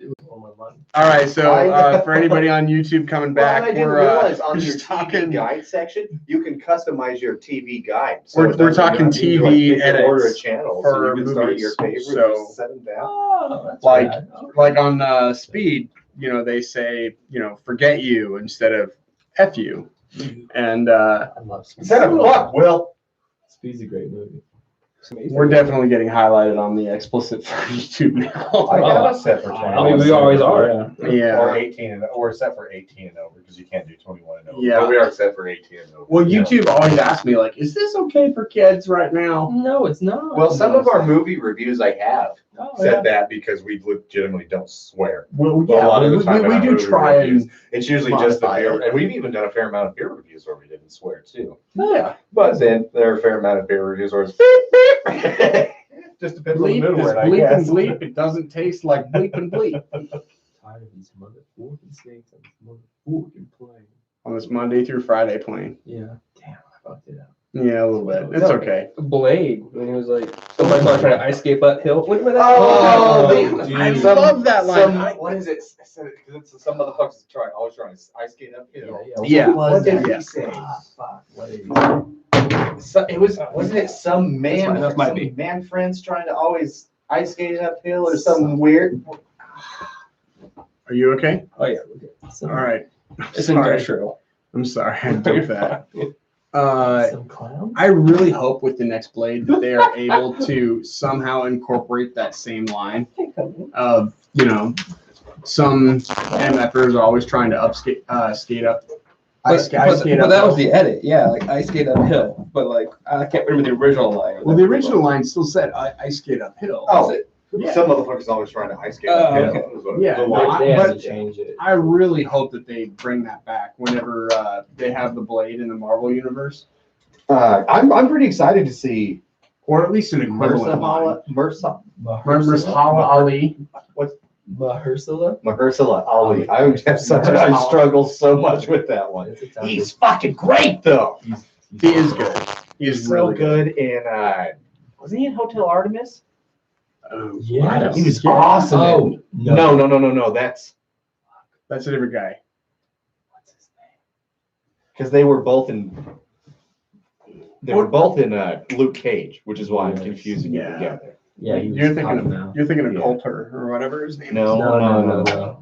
do with all my money. All right, so I- for anybody on YouTube coming back, Well, I didn't we're realize on your just TV talking. guide section, you can customize your TV guide. We're it doesn't talking matter. You can, TV pick your order of edits channels, for so you can start your movies, favorite, so- just set them down. Oh, that's Like- rad. Okay. Like on Speed, you know, they say, you know, forget you instead of F you. And I love Speed. Instead of what, Will? Speed's a great movie. we're definitely getting highlighted on the explicit for YouTube now. I got us set for I 21. I mean, we always are. Yeah. Or 18, and or set for 18 and over because you can't do 21 and over. Yeah. But we are set for 18 and over. Well, YouTube always asks me, like, is this okay for kids right now? No, it's not. Well, some of our movie reviews I have Oh, said that because we legitimately don't swear. Well, But a lot of we, the time in we our do movie try reviews, and, it's usually just the modify beer, it. and we've even done a fair amount of beer reviews where we didn't swear too. yeah. But then there are a fair amount of beer reviews where it's beep, beep. Just depends on the Bleep, middle this word, I bleep and guess. bleep, it doesn't taste like bleep and bleep. Tired of these motherfucking snakes on this motherfucking plane. On this Monday through Friday plane. Yeah. Damn, I fucked it up. Yeah, a little bit. It's okay. Blade, when he was like, somebody trying to ice skate uphill. Remember that? Oh, dude. I Some- love that line. Some, what is it? Because it's some motherfuckers always trying to ice skate uphill. Yeah. What did Yeah. he say? Ah, fuck. What is So it wasn't it some man, That might some be. man friends trying to always ice skate uphill or something weird? Are you okay? Oh, yeah. All right. It's Sorry. industrial. I'm sorry. I dumped that. Uh, Some clown? I really hope with the next Blade that they are able to somehow incorporate that same line of, you know, some MFers are always trying to skate up. But, Ice but, skate but that uphill. was the edit, yeah, like ice skate uphill. But like I can't remember the original line. Well, the original line still said ice skate uphill. Oh, Yeah. some motherfuckers always trying to ice skate Oh, uphill. okay. That was what- Yeah, the no, line. They have but- to change it. I really hope that they bring that back whenever they have the Blade in the Marvel universe, I'm pretty excited to see or at least an equivalent line. Mahershala Ali. Mahershala? Ali. I struggle so much with that one. It's a tough He's fucking great though. He is good. He is He's so really good in wasn't he in Hotel Artemis? Oh, Yeah. He was Yeah. awesome. Oh, No. That's That's a different guy. What's his name? because they were both in Luke Cage, which is why I'm Yes. confusing Yeah. them together. Yeah, he was You're thinking talking of now. Coulter or whatever his name is. No.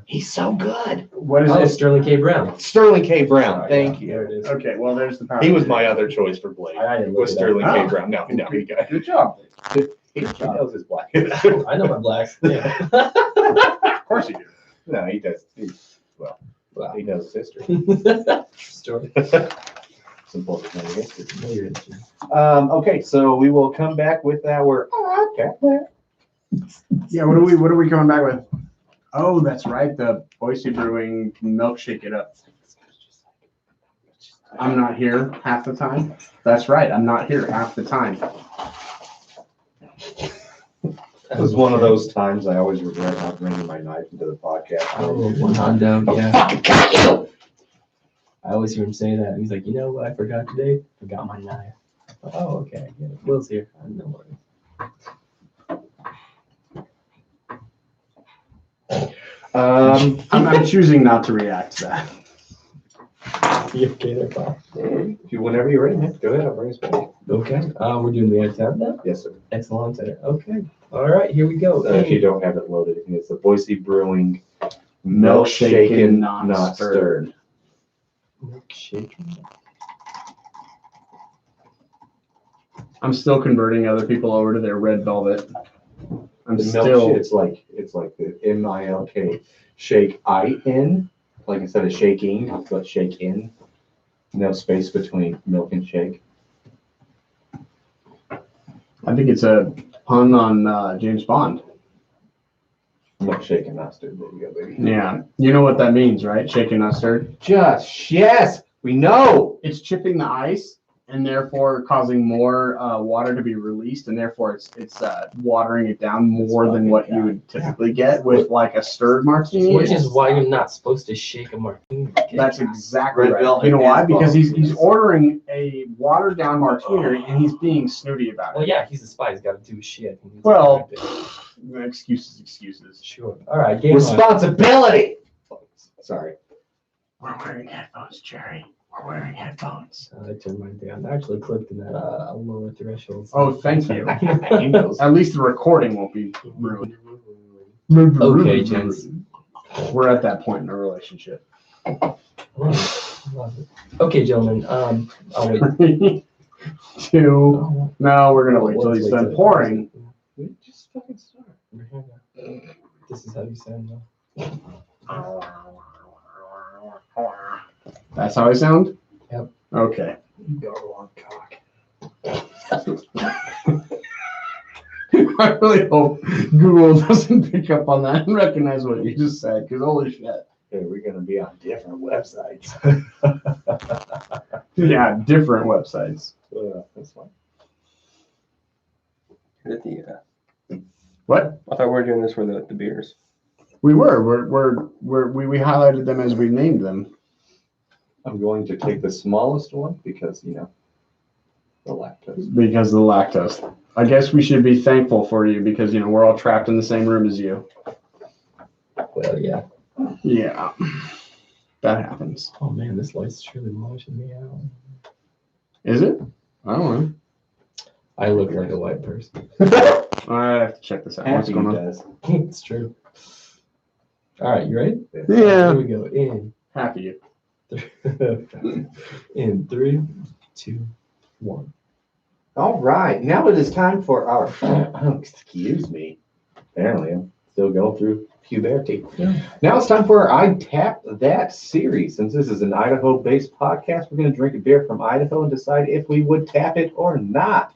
He's so good. What is Oh, it? Sterling K. Brown. Sterling K. Brown. Sorry, Thank yeah, you. There it is. Okay, well there's the power. He was my other choice for Blade. I didn't look Was it up. Sterling K. Oh. Brown? No, he got Good job. he knows his black. I know my blacks. Yeah. Of course you do. No, he does. Wow. He knows his history. Story. Some bullshit knows his history. No, you're interested. Okay, so we will come back with our. Yeah. What are we coming back with? Oh, that's right. The Boise Brewing milkshake it up. I'm not here half the time. That's right. I'm not here half the time. It was one of those times I always regret not bringing my knife into the podcast. Oh, one Hondo, yeah. Fucking got you! I always hear him say that. He's like, you know what I forgot today? Forgot my knife. Oh, okay. I get it. Will's here. No worries. I'm choosing not to react to that. You okay there, Bob? Whenever you're ready, man, go ahead. I'll bring us back. Okay. We're doing the exam now? Yes, sir. Excellent. Okay. All right, here we go. If you don't have it loaded, it's the Boise Brewing Milk shaken, not not stirred. Milkshake. I'm still converting other people over to their red velvet. I'm The still. milk, it's like the MILK shake IN, like instead of shaking, but shake in. No space between milk and shake. I think it's a pun on James Bond. Milk shaken, not stirred. There you go, baby. Yeah, you know what that means, right? Shaken, not stirred. Just yes, we know. It's chipping the ice and therefore causing more water to be released, and therefore it's watering it down more than what you would typically get with like a stirred martini. Which is why you're not supposed to shake a martini. That's exactly Red right. velvet You know why? is Because bomb. he's ordering a watered down martini and he's being snooty about Well, it. yeah, he's a spy. He's got to do his shit. Well, Excuses. Sure. All right, game on. Responsibility. Sorry. We're wearing headphones, Jerry. We're wearing headphones. I turned mine down. I actually clicked in that lower threshold. Oh, thank you. Angels. At least the recording won't be ruined. Okay, gents. We're at that point in our relationship. Love it. Okay, gentlemen. I'll wait. 3, 2. No, we're gonna wait till Let's he's wait done till- pouring. Just fucking start. We're here now. This is how you sound now. That's how I sound? Yep. Okay. Gargle on cock. I really hope Google doesn't pick up on that and recognize what you just said, because holy shit. Yeah, we're gonna be on different websites. Yeah, different websites. That's fine. What? I thought we were doing this for the beers. We were. We highlighted them as we named them. I'm going to take the smallest one because the lactose. Because of the lactose. I guess we should be thankful for you because, we're all trapped in the same room as you. Well, yeah. Yeah. That happens. Oh man, this light's truly washing me out. Is it? I don't know. I look like a white person. I have to check this out. What's Happy going on? does. It's true. All right, you ready? Yeah. Here we go. In. Happy. In 3, 2, 1. All right, now it is time for our. Excuse me. Apparently, I'm still going through puberty. Yeah. Now it's time for our I Tap That series. Since this is an Idaho-based podcast, we're going to drink a beer from Idaho and decide if we would tap it or not.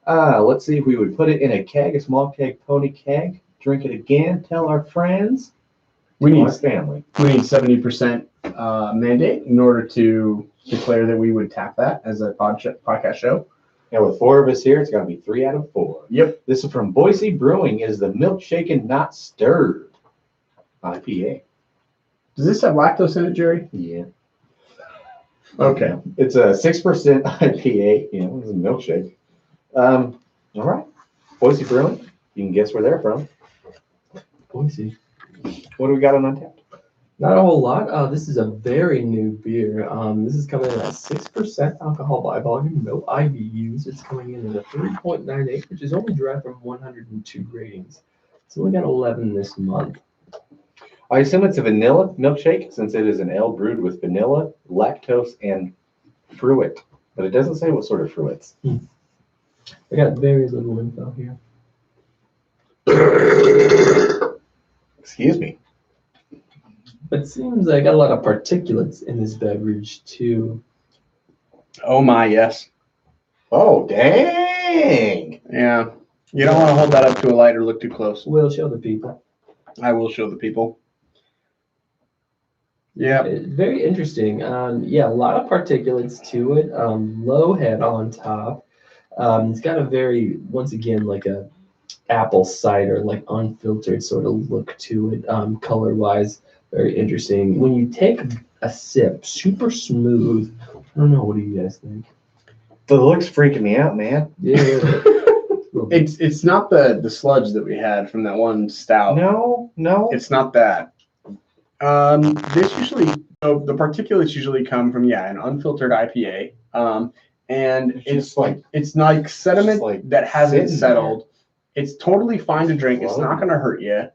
Let's see if we would put it in a keg, a small keg, pony keg. Drink it again. Tell our friends. We tell need our family. 70% mandate in order to declare that we would tap that as a podcast show. And with 4 of us here, it's got to be 3 out of 4. Yep. This is from Boise Brewing. It is the Milk Shaken Not Stirred IPA. Does this have lactose in it, Jerry? Yeah. Okay. It's a 6% IPA. It's a milkshake. All right. Boise Brewing. You can guess where they're from. Boise. What do we got on Untapped? Not a whole lot. This is a very new beer. This is coming in at 6% alcohol by volume, no IBUs. It's coming in at a 3.98, which is only derived from 102 ratings. It's only got 11 this month. I assume it's a vanilla milkshake since it is an ale brewed with vanilla, lactose, and fruit. But it doesn't say what sort of fruits. I got very little info here. Excuse me. But it seems I got a lot of particulates in this beverage too. Oh my, yes. Oh, dang. Yeah. You don't want to hold that up to a light or look too close. We'll show the people. I will show the people. Yeah. Very interesting. Yeah, a lot of particulates to it. Low head on top. It's got a very, once again, like a apple cider, like unfiltered sort of look to it. Color wise, very interesting. When you take a sip, super smooth. I don't know. What do you guys think? The look's freaking me out, man. Yeah. It's not the sludge that we had from that one stout. No. It's not that. This usually, the particulates usually come from, an unfiltered IPA. And it's like sediment that hasn't settled. It's totally fine to drink. It's not going to hurt you.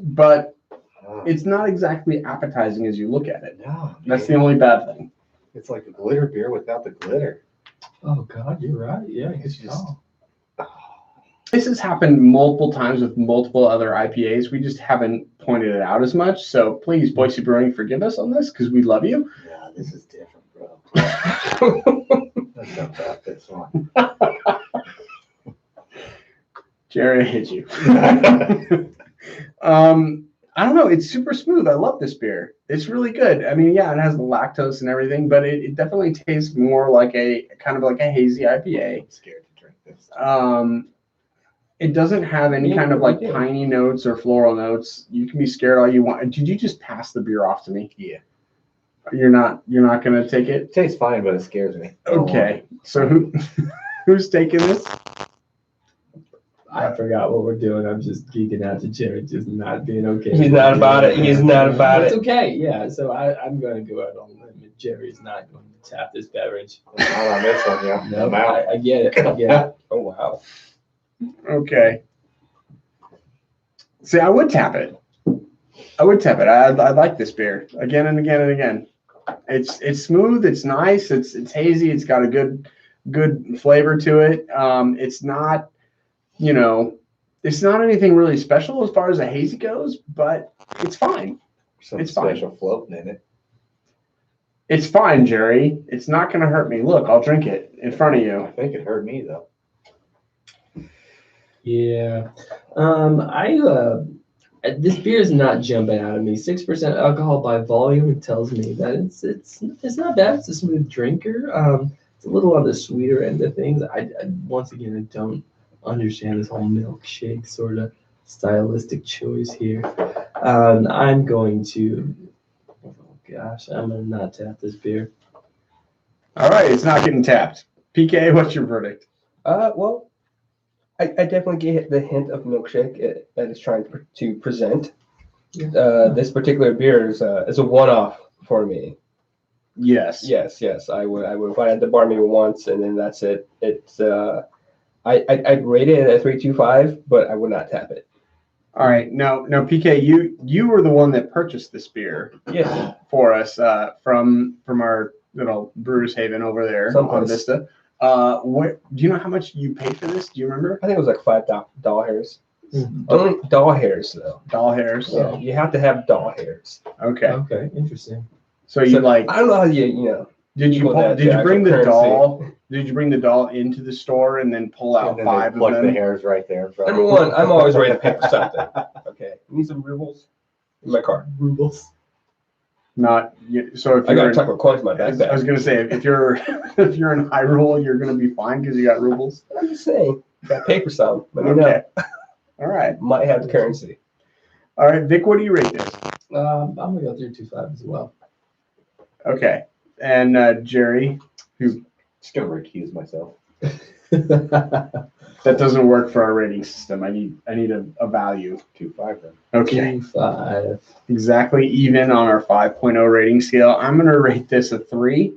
But it's not exactly appetizing as you look at it. No, That's the only bad thing. It's like a glitter beer without the glitter. Oh God, you're right. Yeah, It's just. This has happened multiple times with multiple other IPAs. We just haven't pointed it out as much. So please, Boise Brewing, forgive us on this because we love you. Yeah, this is different, bro. Let's jump back this one. Jerry, I hate you. I don't know. It's super smooth. I love this beer. It's really good. I mean, yeah, it has the lactose and everything, but it definitely tastes more like a kind of like a hazy IPA. I'm scared to drink this. It doesn't have any kind of like piney notes or floral notes. You can be scared all you want. Did you just pass the beer off to me? Yeah. You're not gonna take it? It tastes fine, but it scares me. Okay. So who's taking this? I forgot what we're doing. I'm just geeking out to Jerry just not being okay. He's not about it. He's not about It's it. okay. Yeah. So I'm going to go out on a limb. Jerry's not going to tap this beverage. Not on this one, yeah. No, I'm out. I get it. I get it. Oh wow. Okay. See, I would tap it. I like this beer again and again and again. It's smooth. It's nice. It's hazy. It's got a good flavor to it. It's not, it's not anything really special as far as a hazy goes, but it's fine. Some It's fine. special floating in it. It's fine, Jerry. It's not going to hurt me. Look, I'll drink it in front of I you. think it hurt me though. Yeah. This beer is not jumping out at me. 6% alcohol by volume. It tells me that it's not bad. It's a smooth drinker. It's a little on the sweeter end of things. I once again I don't understand this whole milkshake sort of stylistic choice here. I'm going to. Oh gosh, I'm gonna not tap this beer. All right, it's not getting tapped. PK, what's your verdict? Well, I definitely get the hint of milkshake that it's trying to present. This particular beer is a one-off for me. Yes. Yes. I would find at the bar maybe once, and then that's it. It's I'd rate it at a 3.25, but I would not tap it. All right. Now, PK, you were the one that purchased this beer Yes. for us from our little Brewers Haven over there on Someplace. Vista. What do you know how much you paid for this? Do you remember? I think it was like $5 hairs. Mhm. Only doll hairs though. Doll hairs. Yeah, you have to have doll hairs. Okay. Okay, interesting. So you I don't know how did you equal that did to you bring the actual doll? Did you bring the doll into the store and then pull out And then 5 they of pluck the them? hairs right there in front. Number one, I'm always ready to pay for something. Okay, need some rubles in my car. Rubles. Not so if I got you're a chocolate coins in my I was backpack. gonna say if you're in Hyrule, you're gonna be fine because you got rubles. I'm just saying, got pay for some. Let me Okay. know. All right. Might have the currency. All right, Vic, what do you rate this? I'm gonna go 3.25 as well. Okay. And Jerry, who Just gonna recuse myself. that doesn't work for our rating system. I need a value. 2.5 then. Okay. 2.5. Exactly even on our 5.0 rating scale. I'm gonna rate this a 3.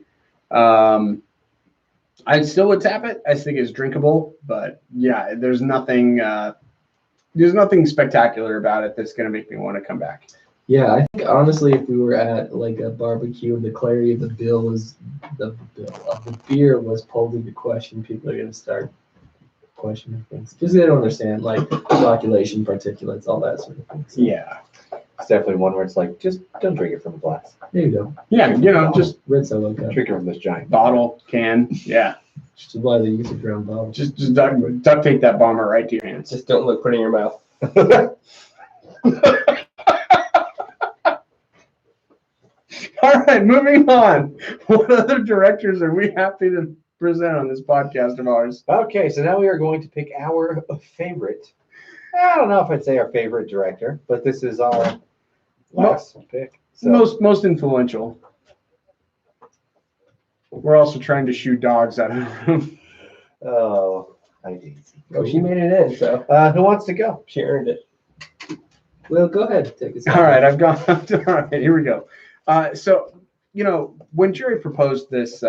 I still would tap it. I think it's drinkable, but yeah, there's nothing spectacular about it that's gonna make me want to come back. Yeah, I think honestly, if we were at like a barbecue and the clarity of the beer was pulled into question, people are gonna start questioning things because they don't understand like flocculation, particulates, all that sort of thing. So, Yeah. It's definitely one where it's like, just don't drink it from a glass. there you go. Yeah, just Red Solo cup. Drink it from this giant bottle, can. Yeah. Just why they use a drum bottle. Just duct tape that bomber right to your hands. Just don't put it in your mouth. All right, moving on. What other directors are we happy to present on this podcast of ours? Okay, so now we are going to pick our favorite. I don't know if I'd say our favorite director, but this is our last pick. So, Most influential. We're also trying to shoo dogs out of the room. oh, hi Daisy. Oh, she made it in, so Who wants to go? she earned it. Well, go ahead, take us. All right, I've gone. All right, here we go. So, when Jerry proposed this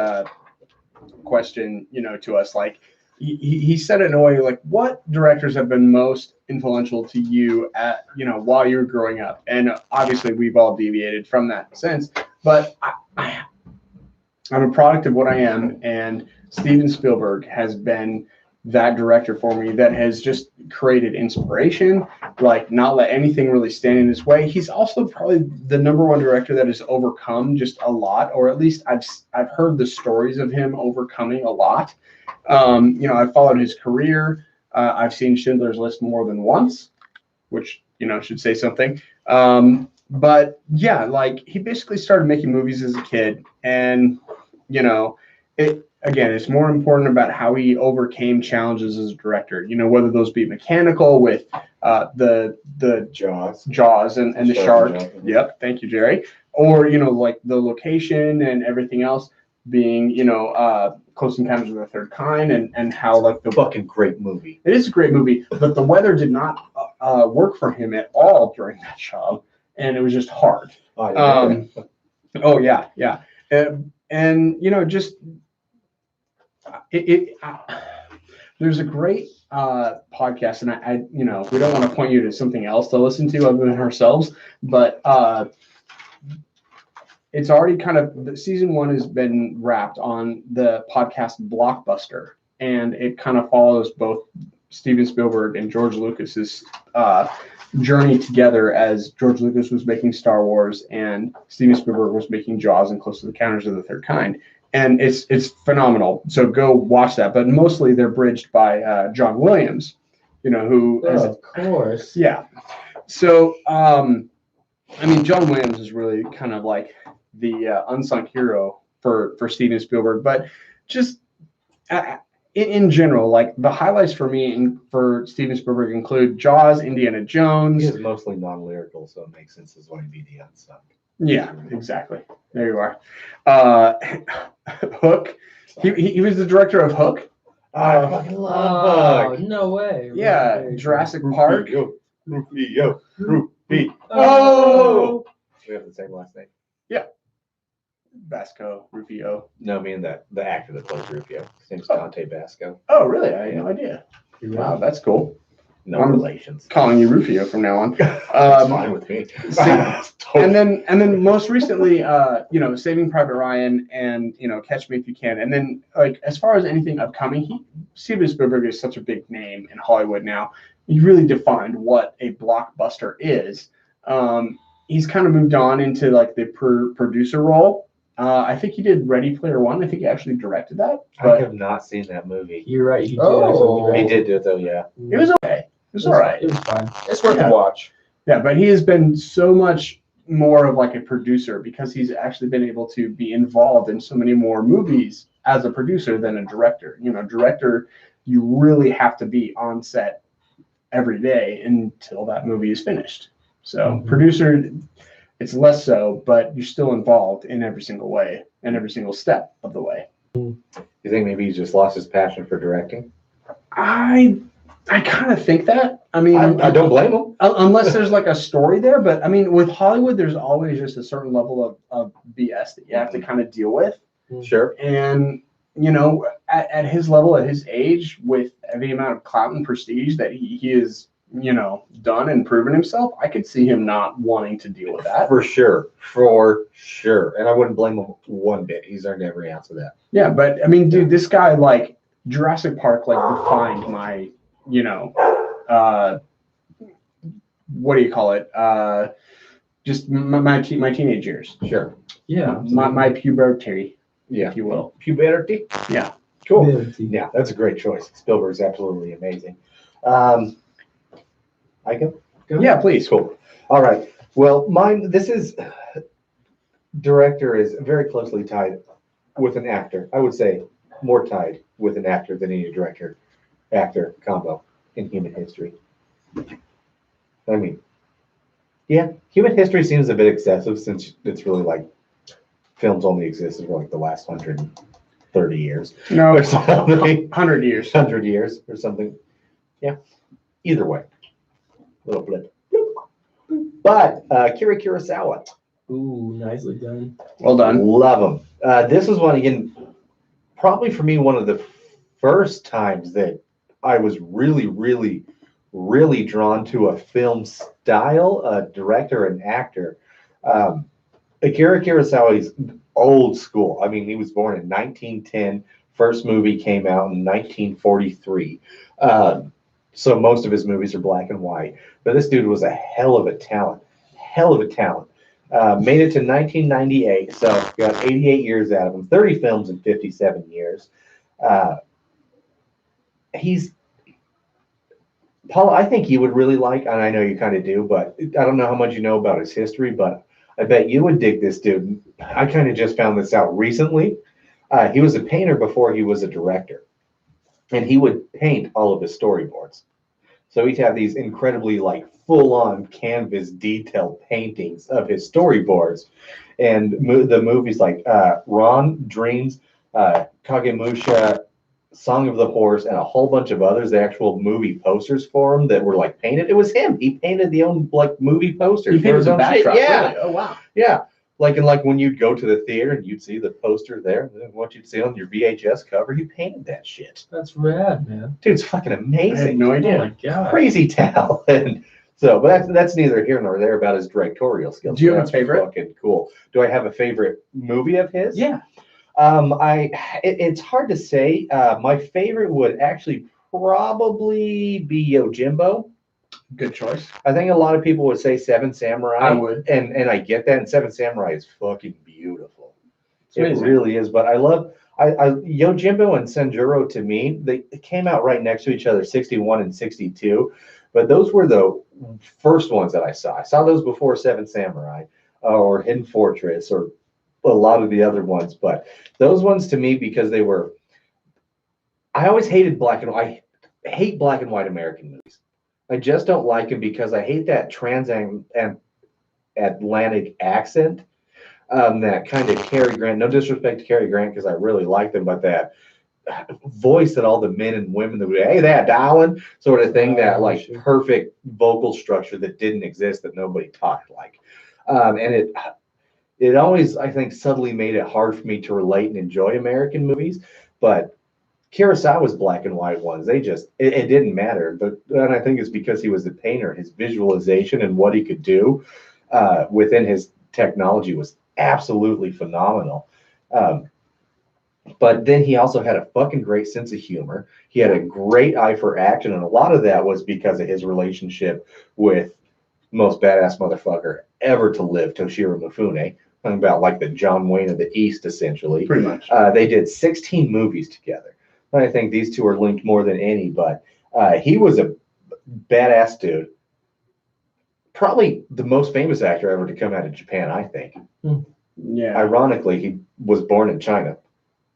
question, to us, like he said it in a way like, what directors have been most influential to you at, while you were growing up? And obviously we've all deviated from that sense, but I'm a product of what I am, and Steven Spielberg has been that director for me that has just created inspiration, like not let anything really stand in his way. He's also probably the number one director that has overcome just a lot, or at least I've heard the stories of him overcoming a lot. I've followed his career. I've seen Schindler's List more than once, which, should say something. But yeah, like he basically started making movies as a kid, and it's more important about how he overcame challenges as a director, whether those be mechanical with the Jaws and the shark. Yep. Thank you, Jerry. Or, like the location and everything else being, Close Encounters of the Third Kind, and how like the Fucking great movie. it is a great movie, but the weather did not work for him at all during that job, and it was just hard. Oh, I didn't know that. Oh yeah, yeah, and you know, just there's a great podcast, and I you know, we don't want to point you to something else to listen to other than ourselves, but it's already kind of the season 1 has been wrapped on the podcast Blockbuster, and it kind of follows both Steven Spielberg and George Lucas's journey together as George Lucas was making Star Wars and Steven Spielberg was making Jaws and Close Encounters of the Third Kind. And it's phenomenal. So go watch that. But mostly they're bridged by John Williams, you know, who Of course. yeah. So I mean, John Williams is really kind of like the unsung hero for Steven Spielberg, but just in general, like the highlights for me for Steven Spielberg include Jaws, Indiana Jones. He is mostly non-lyrical, so it makes sense as why he'd be the unsung. Yeah, exactly. There you are. Hook. He was the director of Hook. I fucking love Oh, Hook. no way. Yeah, Really? Jurassic Park. Rufio. Rufio. Oh! We have the same last name. Basco, Rufio. No, I mean the actor that plays Rufio. His name's Dante Basco. Oh, really? I had no idea. Wow, that's cool. No I'm relations. Calling you Rufio from now on. That's fine with me. And then most recently, you know, Saving Private Ryan and, you know, Catch Me If You Can. And then like as far as anything upcoming, Steven Spielberg is such a big name in Hollywood now. He really defined what a blockbuster is. He's kind of moved on into like the producer role. I think he did Ready Player One. I think he actually directed that. I But have not seen that movie. You're right. He did Oh. actually. He did do it though, yeah. it was okay. It was all right. It was fine. It's worth Yeah. a watch. Yeah, but he has been so much more of like a producer because he's actually been able to be involved in so many more movies as a producer than a director. You know, director, you really have to be on set every day until that movie is finished. So producer, it's less so, but you're still involved in every single way and every single step of the way. You think maybe he's just lost his passion for directing? I kind of think that. I mean, I don't blame him. Unless there's like a story there, but I mean, with Hollywood, there's always just a certain level of BS that you have to kind of deal with. Sure. And, you know, at his level, at his age, with the amount of clout and prestige that he is, you know, done and proven himself, I could see him not wanting to deal with that. For sure. For sure. And I wouldn't blame him one bit. He's earned every ounce of that. Yeah, but I mean, dude, this guy, like, Jurassic Park, like, defined my, you know, what do you call it? Just my teenage years. Sure. Yeah. My puberty, Yeah. if you will. Puberty? Yeah. Cool. Ability. Yeah, that's a great choice. Spielberg's absolutely amazing. I go? Yeah, please. Cool. All right. Well, director is very closely tied with an actor. I would say more tied with an actor than any director-actor combo in human history. I mean, yeah, human history seems a bit excessive since it's really like films only existed for like the last 130 years. No, Or it's something. 100 years. 100 years or something. Yeah. Either way. Little blip. But Akira Kurosawa. Ooh, nicely done. Well done. Love him. This was one, again, probably for me, one of the first times that I was really, really, really drawn to a film style, a director and actor. Akira Kurosawa is old school. I mean, he was born in 1910. First movie came out in 1943. So most of his movies are black and white. But this dude was a hell of a talent. Hell of a talent. Made it to 1998, so got 88 years out of him. 30 films in 57 years. Paul, I think you would really like, and I know you kind of do, but I don't know how much you know about his history, but I bet you would dig this dude. I kind of just found this out recently. He was a painter before he was a director. And he would paint all of his storyboards. So he'd have these incredibly like full-on canvas detailed paintings of his storyboards. And the movies like Ron, Dreams, Kagemusha, Song of the Horse, and a whole bunch of others. The actual movie posters for him that were like painted. It was him. He painted the own like movie posters. He painted his the own backdrop. shit. Yeah, Really? Oh wow. yeah. Like when you'd go to the theater and you'd see the poster there, and then what you'd see on your VHS cover, he painted that shit. That's rad, man. Dude, it's fucking I had amazing. no Oh idea. my god. Crazy talent. So, but that's neither here nor there about his directorial skills. Do you have a That's favorite? Fucking cool. Do I have a favorite movie of his? Yeah. It's hard to say. My favorite would actually probably be Yojimbo. Good choice. I think a lot of people would say Seven Samurai. I would. And I get that. And Seven Samurai is fucking beautiful. It's It amazing. really is. But I love Yojimbo and Senjuro. To me, they came out right next to each other, 61 and 62. But those were the first ones that I saw. I saw those before Seven Samurai or Hidden Fortress or a lot of the other ones. But those ones to me, because they were, I always hated black and white. I hate black and white American movies. I just don't like them because I hate that transatlantic accent. That kind of Cary Grant, no disrespect to Cary Grant because I really liked him, but that voice that all the men and women that would, hey, that darling, sort of thing, that like Sure. perfect vocal structure that didn't exist, that nobody talked like. And it always, I think, subtly made it hard for me to relate and enjoy American movies. But Kurosawa's black and white ones, it didn't matter. And I think it's because he was a painter. His visualization and what he could do within his technology was absolutely phenomenal. But then he also had a fucking great sense of humor. He had a great eye for action, and a lot of that was because of his relationship with most badass motherfucker ever to live, Toshiro Mifune. Talking about like the John Wayne of the East, essentially. Pretty much. They did 16 movies together. And I think these two are linked more than any, but he was a badass dude. Probably the most famous actor ever to come out of Japan, I think. Yeah. Ironically, he was born in China.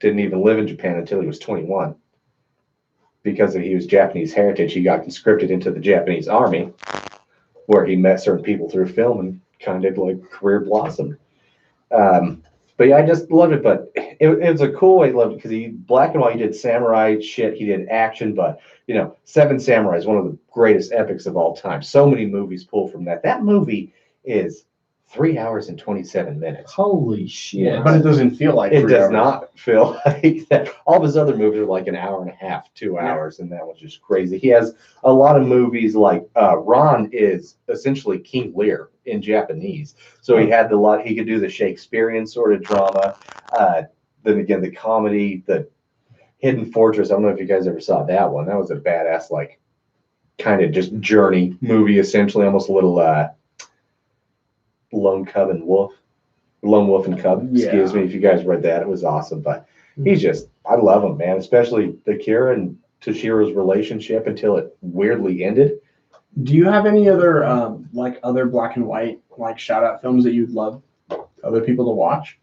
Didn't even live in Japan until he was 21. Because he was Japanese heritage, he got conscripted into the Japanese army, where he met certain people through film and kind of like career blossomed. But yeah, I just loved it. But it was a cool way to love it because he black and white. He did samurai shit. He did action. But Seven Samurai is one of the greatest epics of all time. So many movies pull from that. That movie is 3 hours and 27 minutes. Holy shit. But it doesn't feel like It 3 does hours. not feel like that. All of his other movies are like an hour and a half, 2 hours, and that was just crazy. He has a lot of movies like Ron is essentially King Lear in Japanese. So he had he could do the Shakespearean sort of drama. Then again, the comedy, the Hidden Fortress. I don't know if you guys ever saw that one. That was a badass, like, kind of just journey movie, essentially, almost a little Lone Wolf and Cub. Excuse me if you guys read that. It was awesome. But I love him, man. Especially Akira and Toshiro's relationship until it weirdly ended. Do you have any other other black and white shout out films that you'd love other people to watch?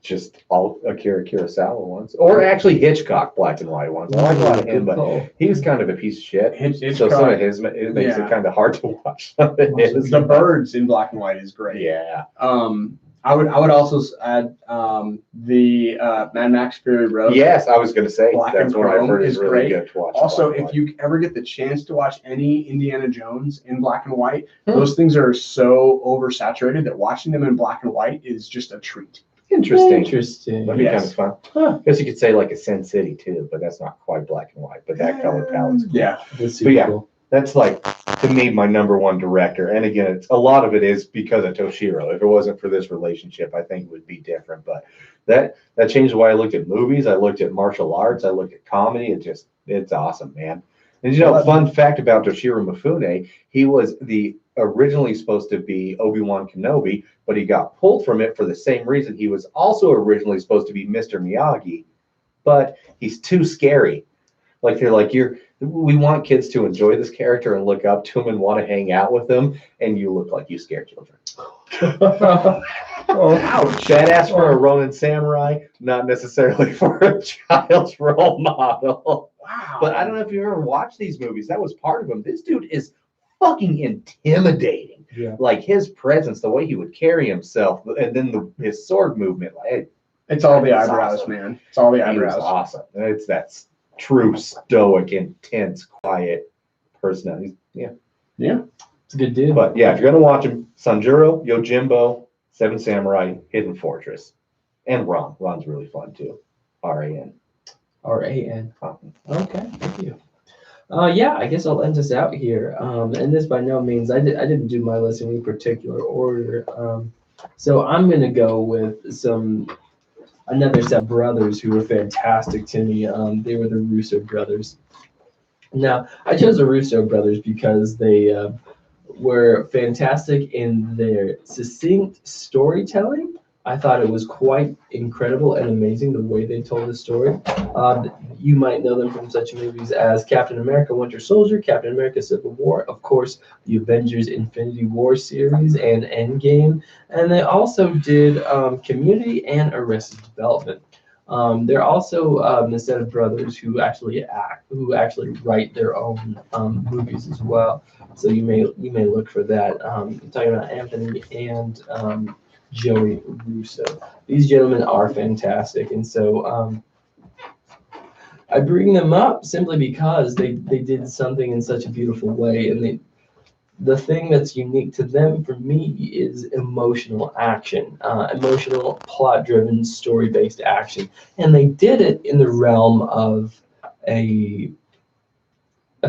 Just all Akira Kurosawa ones, or actually Hitchcock black and white ones. I like a lot of him, but he was kind of a piece of shit. So some of his, it makes it kind of hard to watch. The Birds in black and white is great. Yeah. I would also add the Mad Max Fury Road. Yes, I was going to say Black that's and what I've Chrome heard is is really great. good to watch. Also, black and if white. you ever get the chance to watch any Indiana Jones in black and white, those things are so oversaturated that watching them in black and white is just a treat. Interesting. Yes. That'd be kind of fun. I guess you could say like a Sin City too, but that's not quite black and white. But that color palette's cool. Yeah. That's But super yeah, cool. that's like, to me, my number one director. And again, a lot of it is because of Toshiro. If it wasn't for this relationship, I think it would be different. But that changed the way I looked at movies. I looked at martial arts. I looked at comedy. It's awesome, man. And fun fact about Toshiro Mifune, he was originally supposed to be Obi-Wan Kenobi, but he got pulled from it for the same reason. He was also originally supposed to be Mr. Miyagi, but he's too scary. Like they're like, we want kids to enjoy this character and look up to him and want to hang out with him, and you look like you scare children. Ouch. Badass for a Ronin samurai, not necessarily for a child's role model. Wow. But I don't know if you've ever watched these movies. That was part of him. This dude is fucking intimidating. Yeah. Like his presence, the way he would carry himself, and then his sword movement. Like, It's all the It's eyebrows, awesome. man. It's all the He was eyebrows. awesome. It's that true, stoic, intense, quiet personality. Yeah. It's a good dude. But yeah, if you're gonna watch him, Sanjuro, Yojimbo, Seven Samurai, Hidden Fortress, and Ron. Ron's really fun too. R-A-N. R-A-N. Okay, thank you. Yeah, I guess I'll end us out here. And this by no means, I didn't do my list in any particular order. So I'm gonna go with another set of brothers who were fantastic to me. They were the Russo brothers. Now, I chose the Russo brothers because they were fantastic in their succinct storytelling. I thought it was quite incredible and amazing the way they told the story. You might know them from such movies as Captain America Winter Soldier, Captain America Civil War, of course, the Avengers Infinity War series and Endgame. And they also did Community and Arrested Development. They're also a set of brothers who actually write their own movies as well. So you may look for that. I'm talking about Anthony and Joey Russo. These gentlemen are fantastic, and so I bring them up simply because they did something in such a beautiful way, and the thing that's unique to them for me is emotional action, emotional plot-driven story-based action, and they did it in the realm of a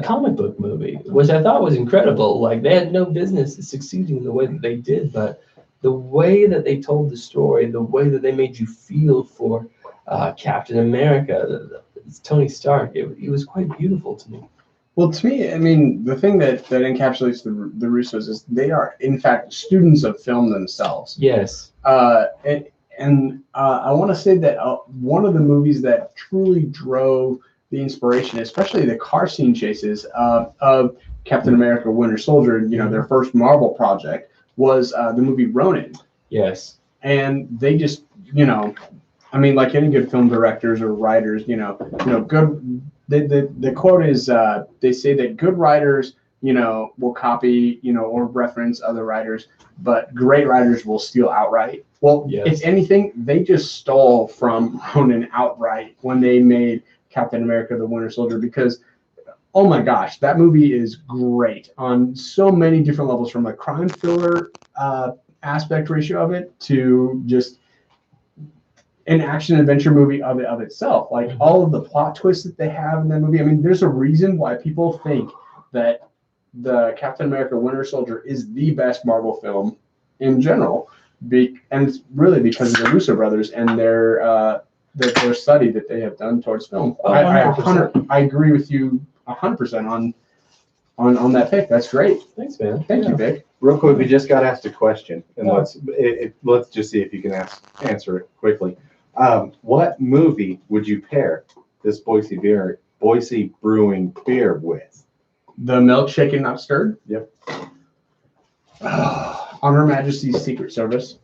comic book movie, which I thought was incredible. Like, they had no business succeeding in the way that they did, but the way that they told the story, the way that they made you feel for Captain America, Tony Stark, it was quite beautiful to me. Well, to me, I mean, the thing that encapsulates the Russos is they are, in fact, students of film themselves. Yes. And I want to say that one of the movies that truly drove the inspiration, especially the car scene chases of Captain America Winter Soldier, their first Marvel project, was the movie Ronin. Yes. And they just, I mean, like any good film directors or writers, good. The quote is, they say that good writers, will copy, or reference other writers, but great writers will steal outright. Well, Yes. if anything, they just stole from Ronin outright when they made Captain America: The Winter Soldier, because, oh my gosh, that movie is great on so many different levels, from a crime thriller aspect ratio of it to just an action adventure movie of itself. Like, all of the plot twists that they have in that movie. I mean, there's a reason why people think that the Captain America Winter Soldier is the best Marvel film in general, and it's really because of the Russo brothers and their study that they have done towards film. Oh, I agree with you 100% on that pick. That's great. Thanks, man. Thank you, Vic. Real quick, we just got asked a question, and let's just see if you can answer it quickly. What movie would you pair this Boise Brewing beer with? The Milk Shaken Not Stirred. Yep. On Her Majesty's Secret Service.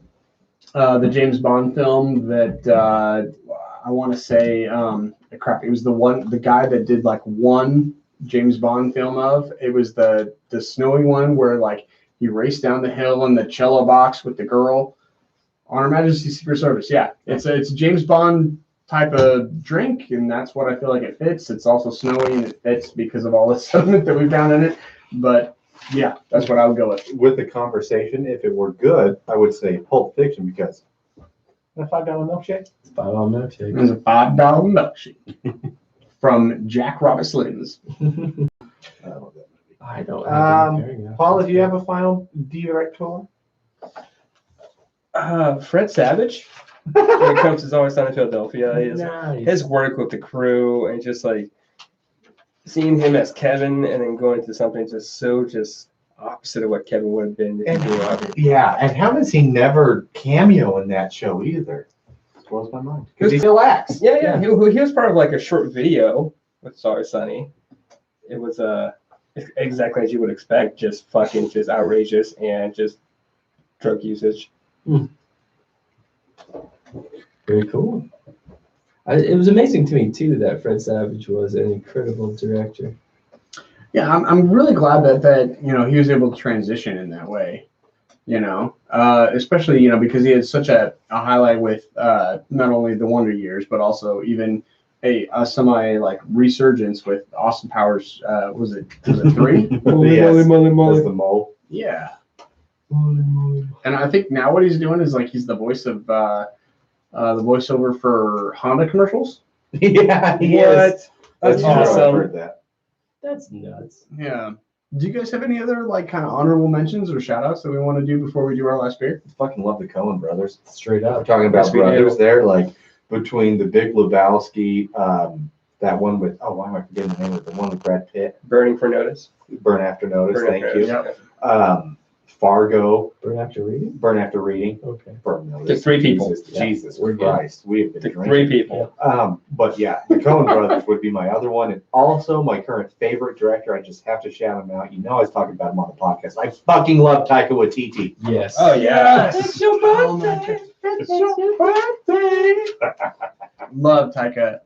The James Bond film that I want to say, it was the guy that did like one James Bond film of. It was the snowy one where like he raced down the hill in the cello box with the girl. On Her Majesty's Secret Service. Yeah, it's a James Bond type of drink, and that's what I feel like it fits. It's also snowy, and it fits because of all the sediment that we found in it. But yeah, that's what I would go with. With the conversation, if it were good, I would say Pulp Fiction, because a $5 milkshake. It's $5 milkshake. It was a $5 milkshake from Jack Robinson. I love that movie. I don't have any pairing Paul, do you have a final director? Fred Savage. When it comes to Always Sunny in Philadelphia, Nice. his work with the crew and just like seeing him as Kevin and then going to something just opposite of what Kevin would have been if he grew up. Yeah, and how does he never cameo in that show either? It blows my mind. Because he still acts. Yeah. He was part of like a short video with Sorry Sunny. It was exactly as you would expect, just outrageous and just drug usage. Very cool. It was amazing to me too that Fred Savage was an incredible director. Yeah, I'm really glad that he was able to transition in that way. especially because he had such a highlight with not only the Wonder Years but also even a semi like resurgence with Austin Powers. Was it 3? Yes, Molly, molly, molly. that's the mole. Yeah. And I think now what he's doing is like he's the voice of the voiceover for Honda commercials. Yeah, he What? is. That's True, I've awesome. heard that. That's nuts. Yeah. Do you guys have any other like kind of honorable mentions or shout outs that we want to do before we do our last beer? Fucking love the Coen brothers. Straight I'm up. talking about Yes, we do. brothers there, like between the Big Lebowski, that one with why am I forgetting the name of it? The one with Brad Pitt, Burning for Notice. Burn After Notice. Burn Thank After you. Notice. Yep. Fargo, Burn after reading? Burn After Reading. Okay. Burn Notice. Took 3 people. Jesus, Yeah, Jesus we're good. Christ, we have been Took drinking. 3 people. But yeah, the Coen brothers would be my other one, and also my current favorite director. I just have to shout him out. I was talking about him on the podcast. I fucking love Taika Waititi. Yes. Oh yeah. It's your birthday. It's your birthday. Love Taika.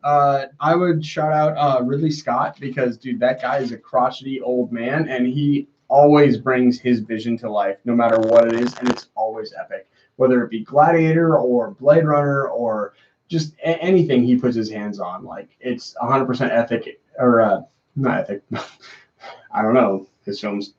I would shout out Ridley Scott because dude, that guy is a crotchety old man, and he always brings his vision to life, no matter what it is, and it's always epic. Whether it be Gladiator or Blade Runner or just anything he puts his hands on, like it's 100% ethic or not ethic. I don't know his films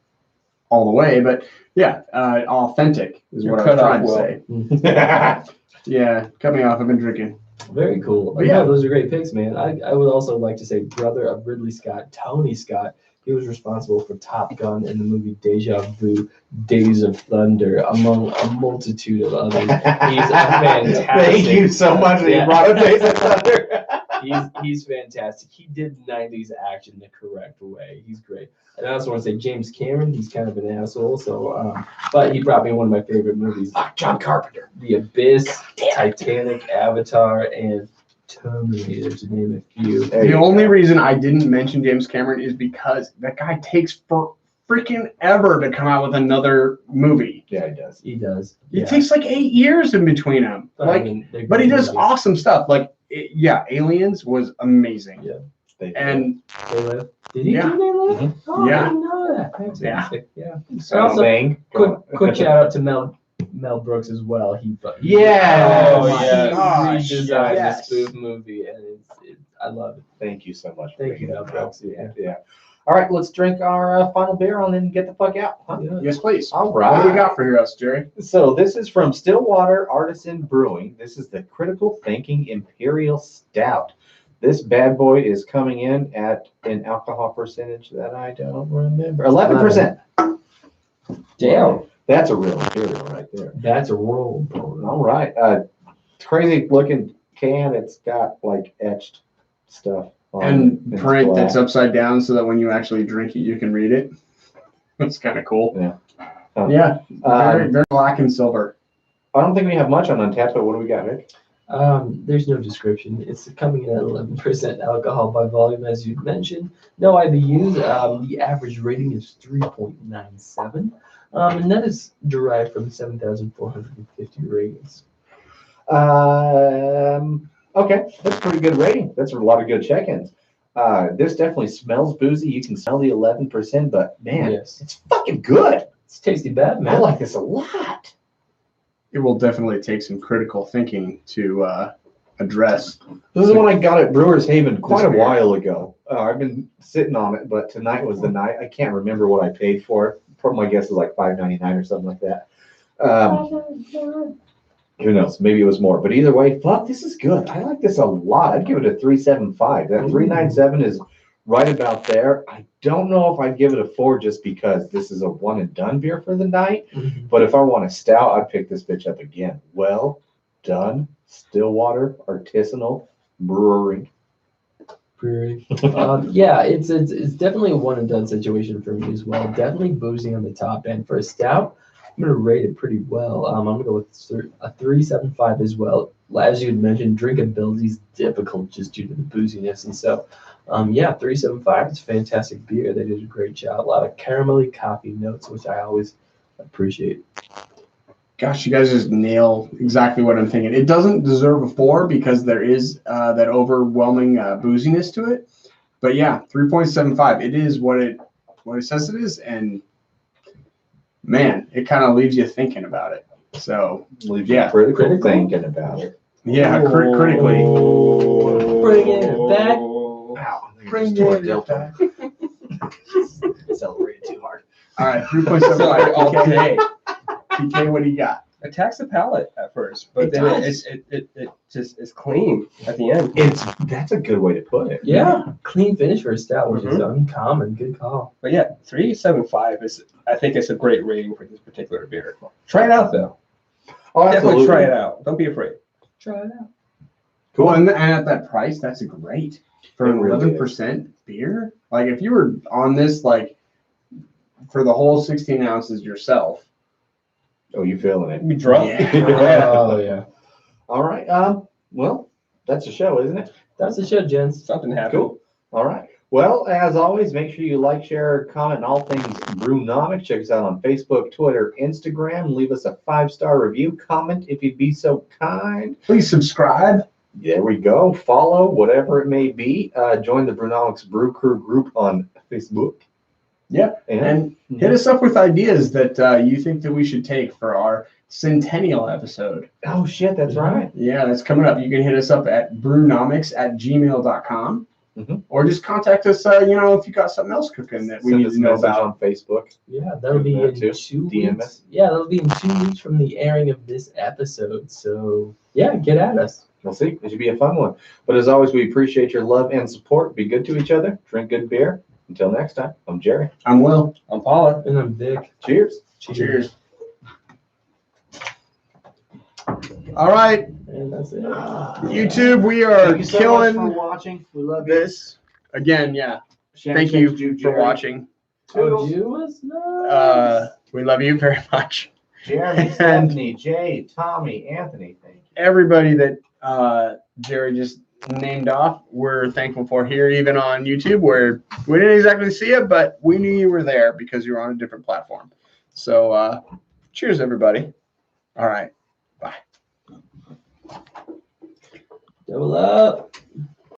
all the way, but yeah, authentic is You're what I was cut trying off to say. Yeah, cut me off. I've been drinking. Very cool. But Yeah, yeah. those are great picks, man. I would also like to say brother of Ridley Scott, Tony Scott. He was responsible for Top Gun and the movie Deja Vu, Days of Thunder, among a multitude of others. He's a fantastic. Thank you so much that you Yeah. brought up Days of Thunder. He's fantastic. He did 90s action the correct way. He's great. And I also want to say James Cameron, he's kind of an asshole. So, but he brought me one of my favorite movies, John Carpenter. The Abyss, Titanic, Avatar, and Terminator, to name a few. There The you only go. reason I didn't mention James Cameron is because that guy takes for freaking ever to come out with another movie. Yeah, he does. He does. It takes like 8 years in between them. But, I Like, mean, they're but he great does movies. awesome stuff. Like, Aliens was amazing. Yeah. They do. And They Live. Did he Yeah. do They Live? Mhm. Oh, Yeah. I didn't know that. Fantastic. Yeah. So, also, Bang. Quick shout out to Mel Brooks as well. Yeah. Oh, yeah. Gosh, redesigned yes. the spoof movie, and I love it. Thank you so much. for Thank you, bringing Mel that Brooks. up. Yeah. Yeah. All right, let's drink our final beer and then get the fuck out. Huh? Yeah. yes, please. All What do we right. got for us, Jerry? So this is from Stillwater Artisan Brewing. This is the Critical Thinking Imperial Stout. This bad boy is coming in at an alcohol percentage that I don't remember. 11%. Damn. That's a real imperial right there. That's a roll. Bro. All right. Crazy looking can. It's got like etched stuff on And it. It's print black. that's upside down so that when you actually drink it, you can read it. That's kind of cool. Yeah. Huh. Yeah. Very, Um, very black and silver. I don't think we have much on Untapped, but what do we got, Vic? There's no description. It's coming in at 11% alcohol by volume, as you mentioned. No IBUs. The average rating is 3.97, and that is derived from 7,450 ratings. Okay, that's a pretty good rating. That's a lot of good check-ins. This definitely smells boozy. You can smell the 11%, but man, Yes, it's fucking good. it's tasty bad, I man. like this a lot. It will definitely take some critical thinking to address. This is one I got at Brewers Haven quite a beer. while ago. I've been sitting on it, but tonight was the night. I can't remember what I paid for it. Probably my guess is like $5.99 or something like that. Who knows? Maybe it was more. But either way, fuck, this is good. I like this a lot. I'd give it a 3.75. That 3.97 is right about there. I don't know if I'd give it a 4 just because this is a one and done beer for the night. Mhm. But if I want a stout, I'd pick this bitch up again. Well done. Stillwater Artisanal Brewery. Brewery. Yeah, it's definitely a one and done situation for me as well. Definitely boozy on the top end for a stout. I'm gonna rate it pretty well. I'm gonna go with a 3.75 as well. As you had mentioned, drinkability is difficult just due to the booziness, and so yeah, 3.75. It's fantastic beer. They did a great job. A lot of caramelly coffee notes, which I always appreciate. Gosh, you guys just nail exactly what I'm thinking. It doesn't deserve a 4 because there is that overwhelming booziness to it. But yeah, 3.75. It is what it says it is, and man, it kind of leaves you thinking about it. So Leaves Yeah. you critical Critical? thinking about it. yeah, critically. Bringing it back. Wow, I think I Bring just tore a it deltoid. back. Celebrated too hard. All right, 3.75 Sorry, all PK. day. PK, what do you got? Attacks the palate at first, but It then does. it just is clean at the end. That's a good way to put it. Yeah, clean finish for a stout, which is Mhm. uncommon. Good call. But yeah, 3.75 is, I think it's a great rating for this particular beer. Try it out though. Oh, Definitely try it out. Don't be afraid. Try it out. Cool, and at that price, that's great for an It really 11% beer. Like if you were on this like for the whole 16 ounces yourself, Oh, you feeling it? You'd be drunk. Yeah. Oh yeah. All right. Well, that's the show, isn't it? That's the show, gents. Something happened. Cool. All right. Well, as always, make sure you like, share, comment on all things Brewnomics. Check us out on Facebook, Twitter, Instagram. Leave us a 5-star review. Comment if you'd be so kind. please subscribe. There we go. Follow, whatever it may be. Join the Brewnomics Brew Crew group on Facebook. Yep. And And hit us up with ideas that you think that we should take for our centennial episode. oh shit, that's right. Yeah, that's coming up. You can hit us up at brewnomics@gmail.com Mhm. or just contact us, if you got something else cooking that we Send need us to a know message about. on Facebook. Yeah, that'll be That in too. 2 DM weeks. us. Yeah, that'll be in 2 weeks from the airing of this episode. So yeah, get at us. We'll see. It should be a fun one. But as always, we appreciate your love and support. Be good to each other. Drink good beer. Until next time, I'm Jerry. I'm Will. I'm Paula. And I'm Vic. Cheers. Cheers. All right, And that's it. YouTube, we are Thank you so much for killing watching. We love you. this. Again, yeah. Shannon Thank you texted for Jerry. watching. Oh, Toodles. you was nice. We love you very much. Jeremy, And- Stephanie, Jay, Tommy, Anthony. Thank you. Everybody that Jerry just named off, we're thankful for here, even on YouTube, where we didn't exactly see it, but we knew you were there because you were on a different platform. So cheers, everybody. All right. Double up.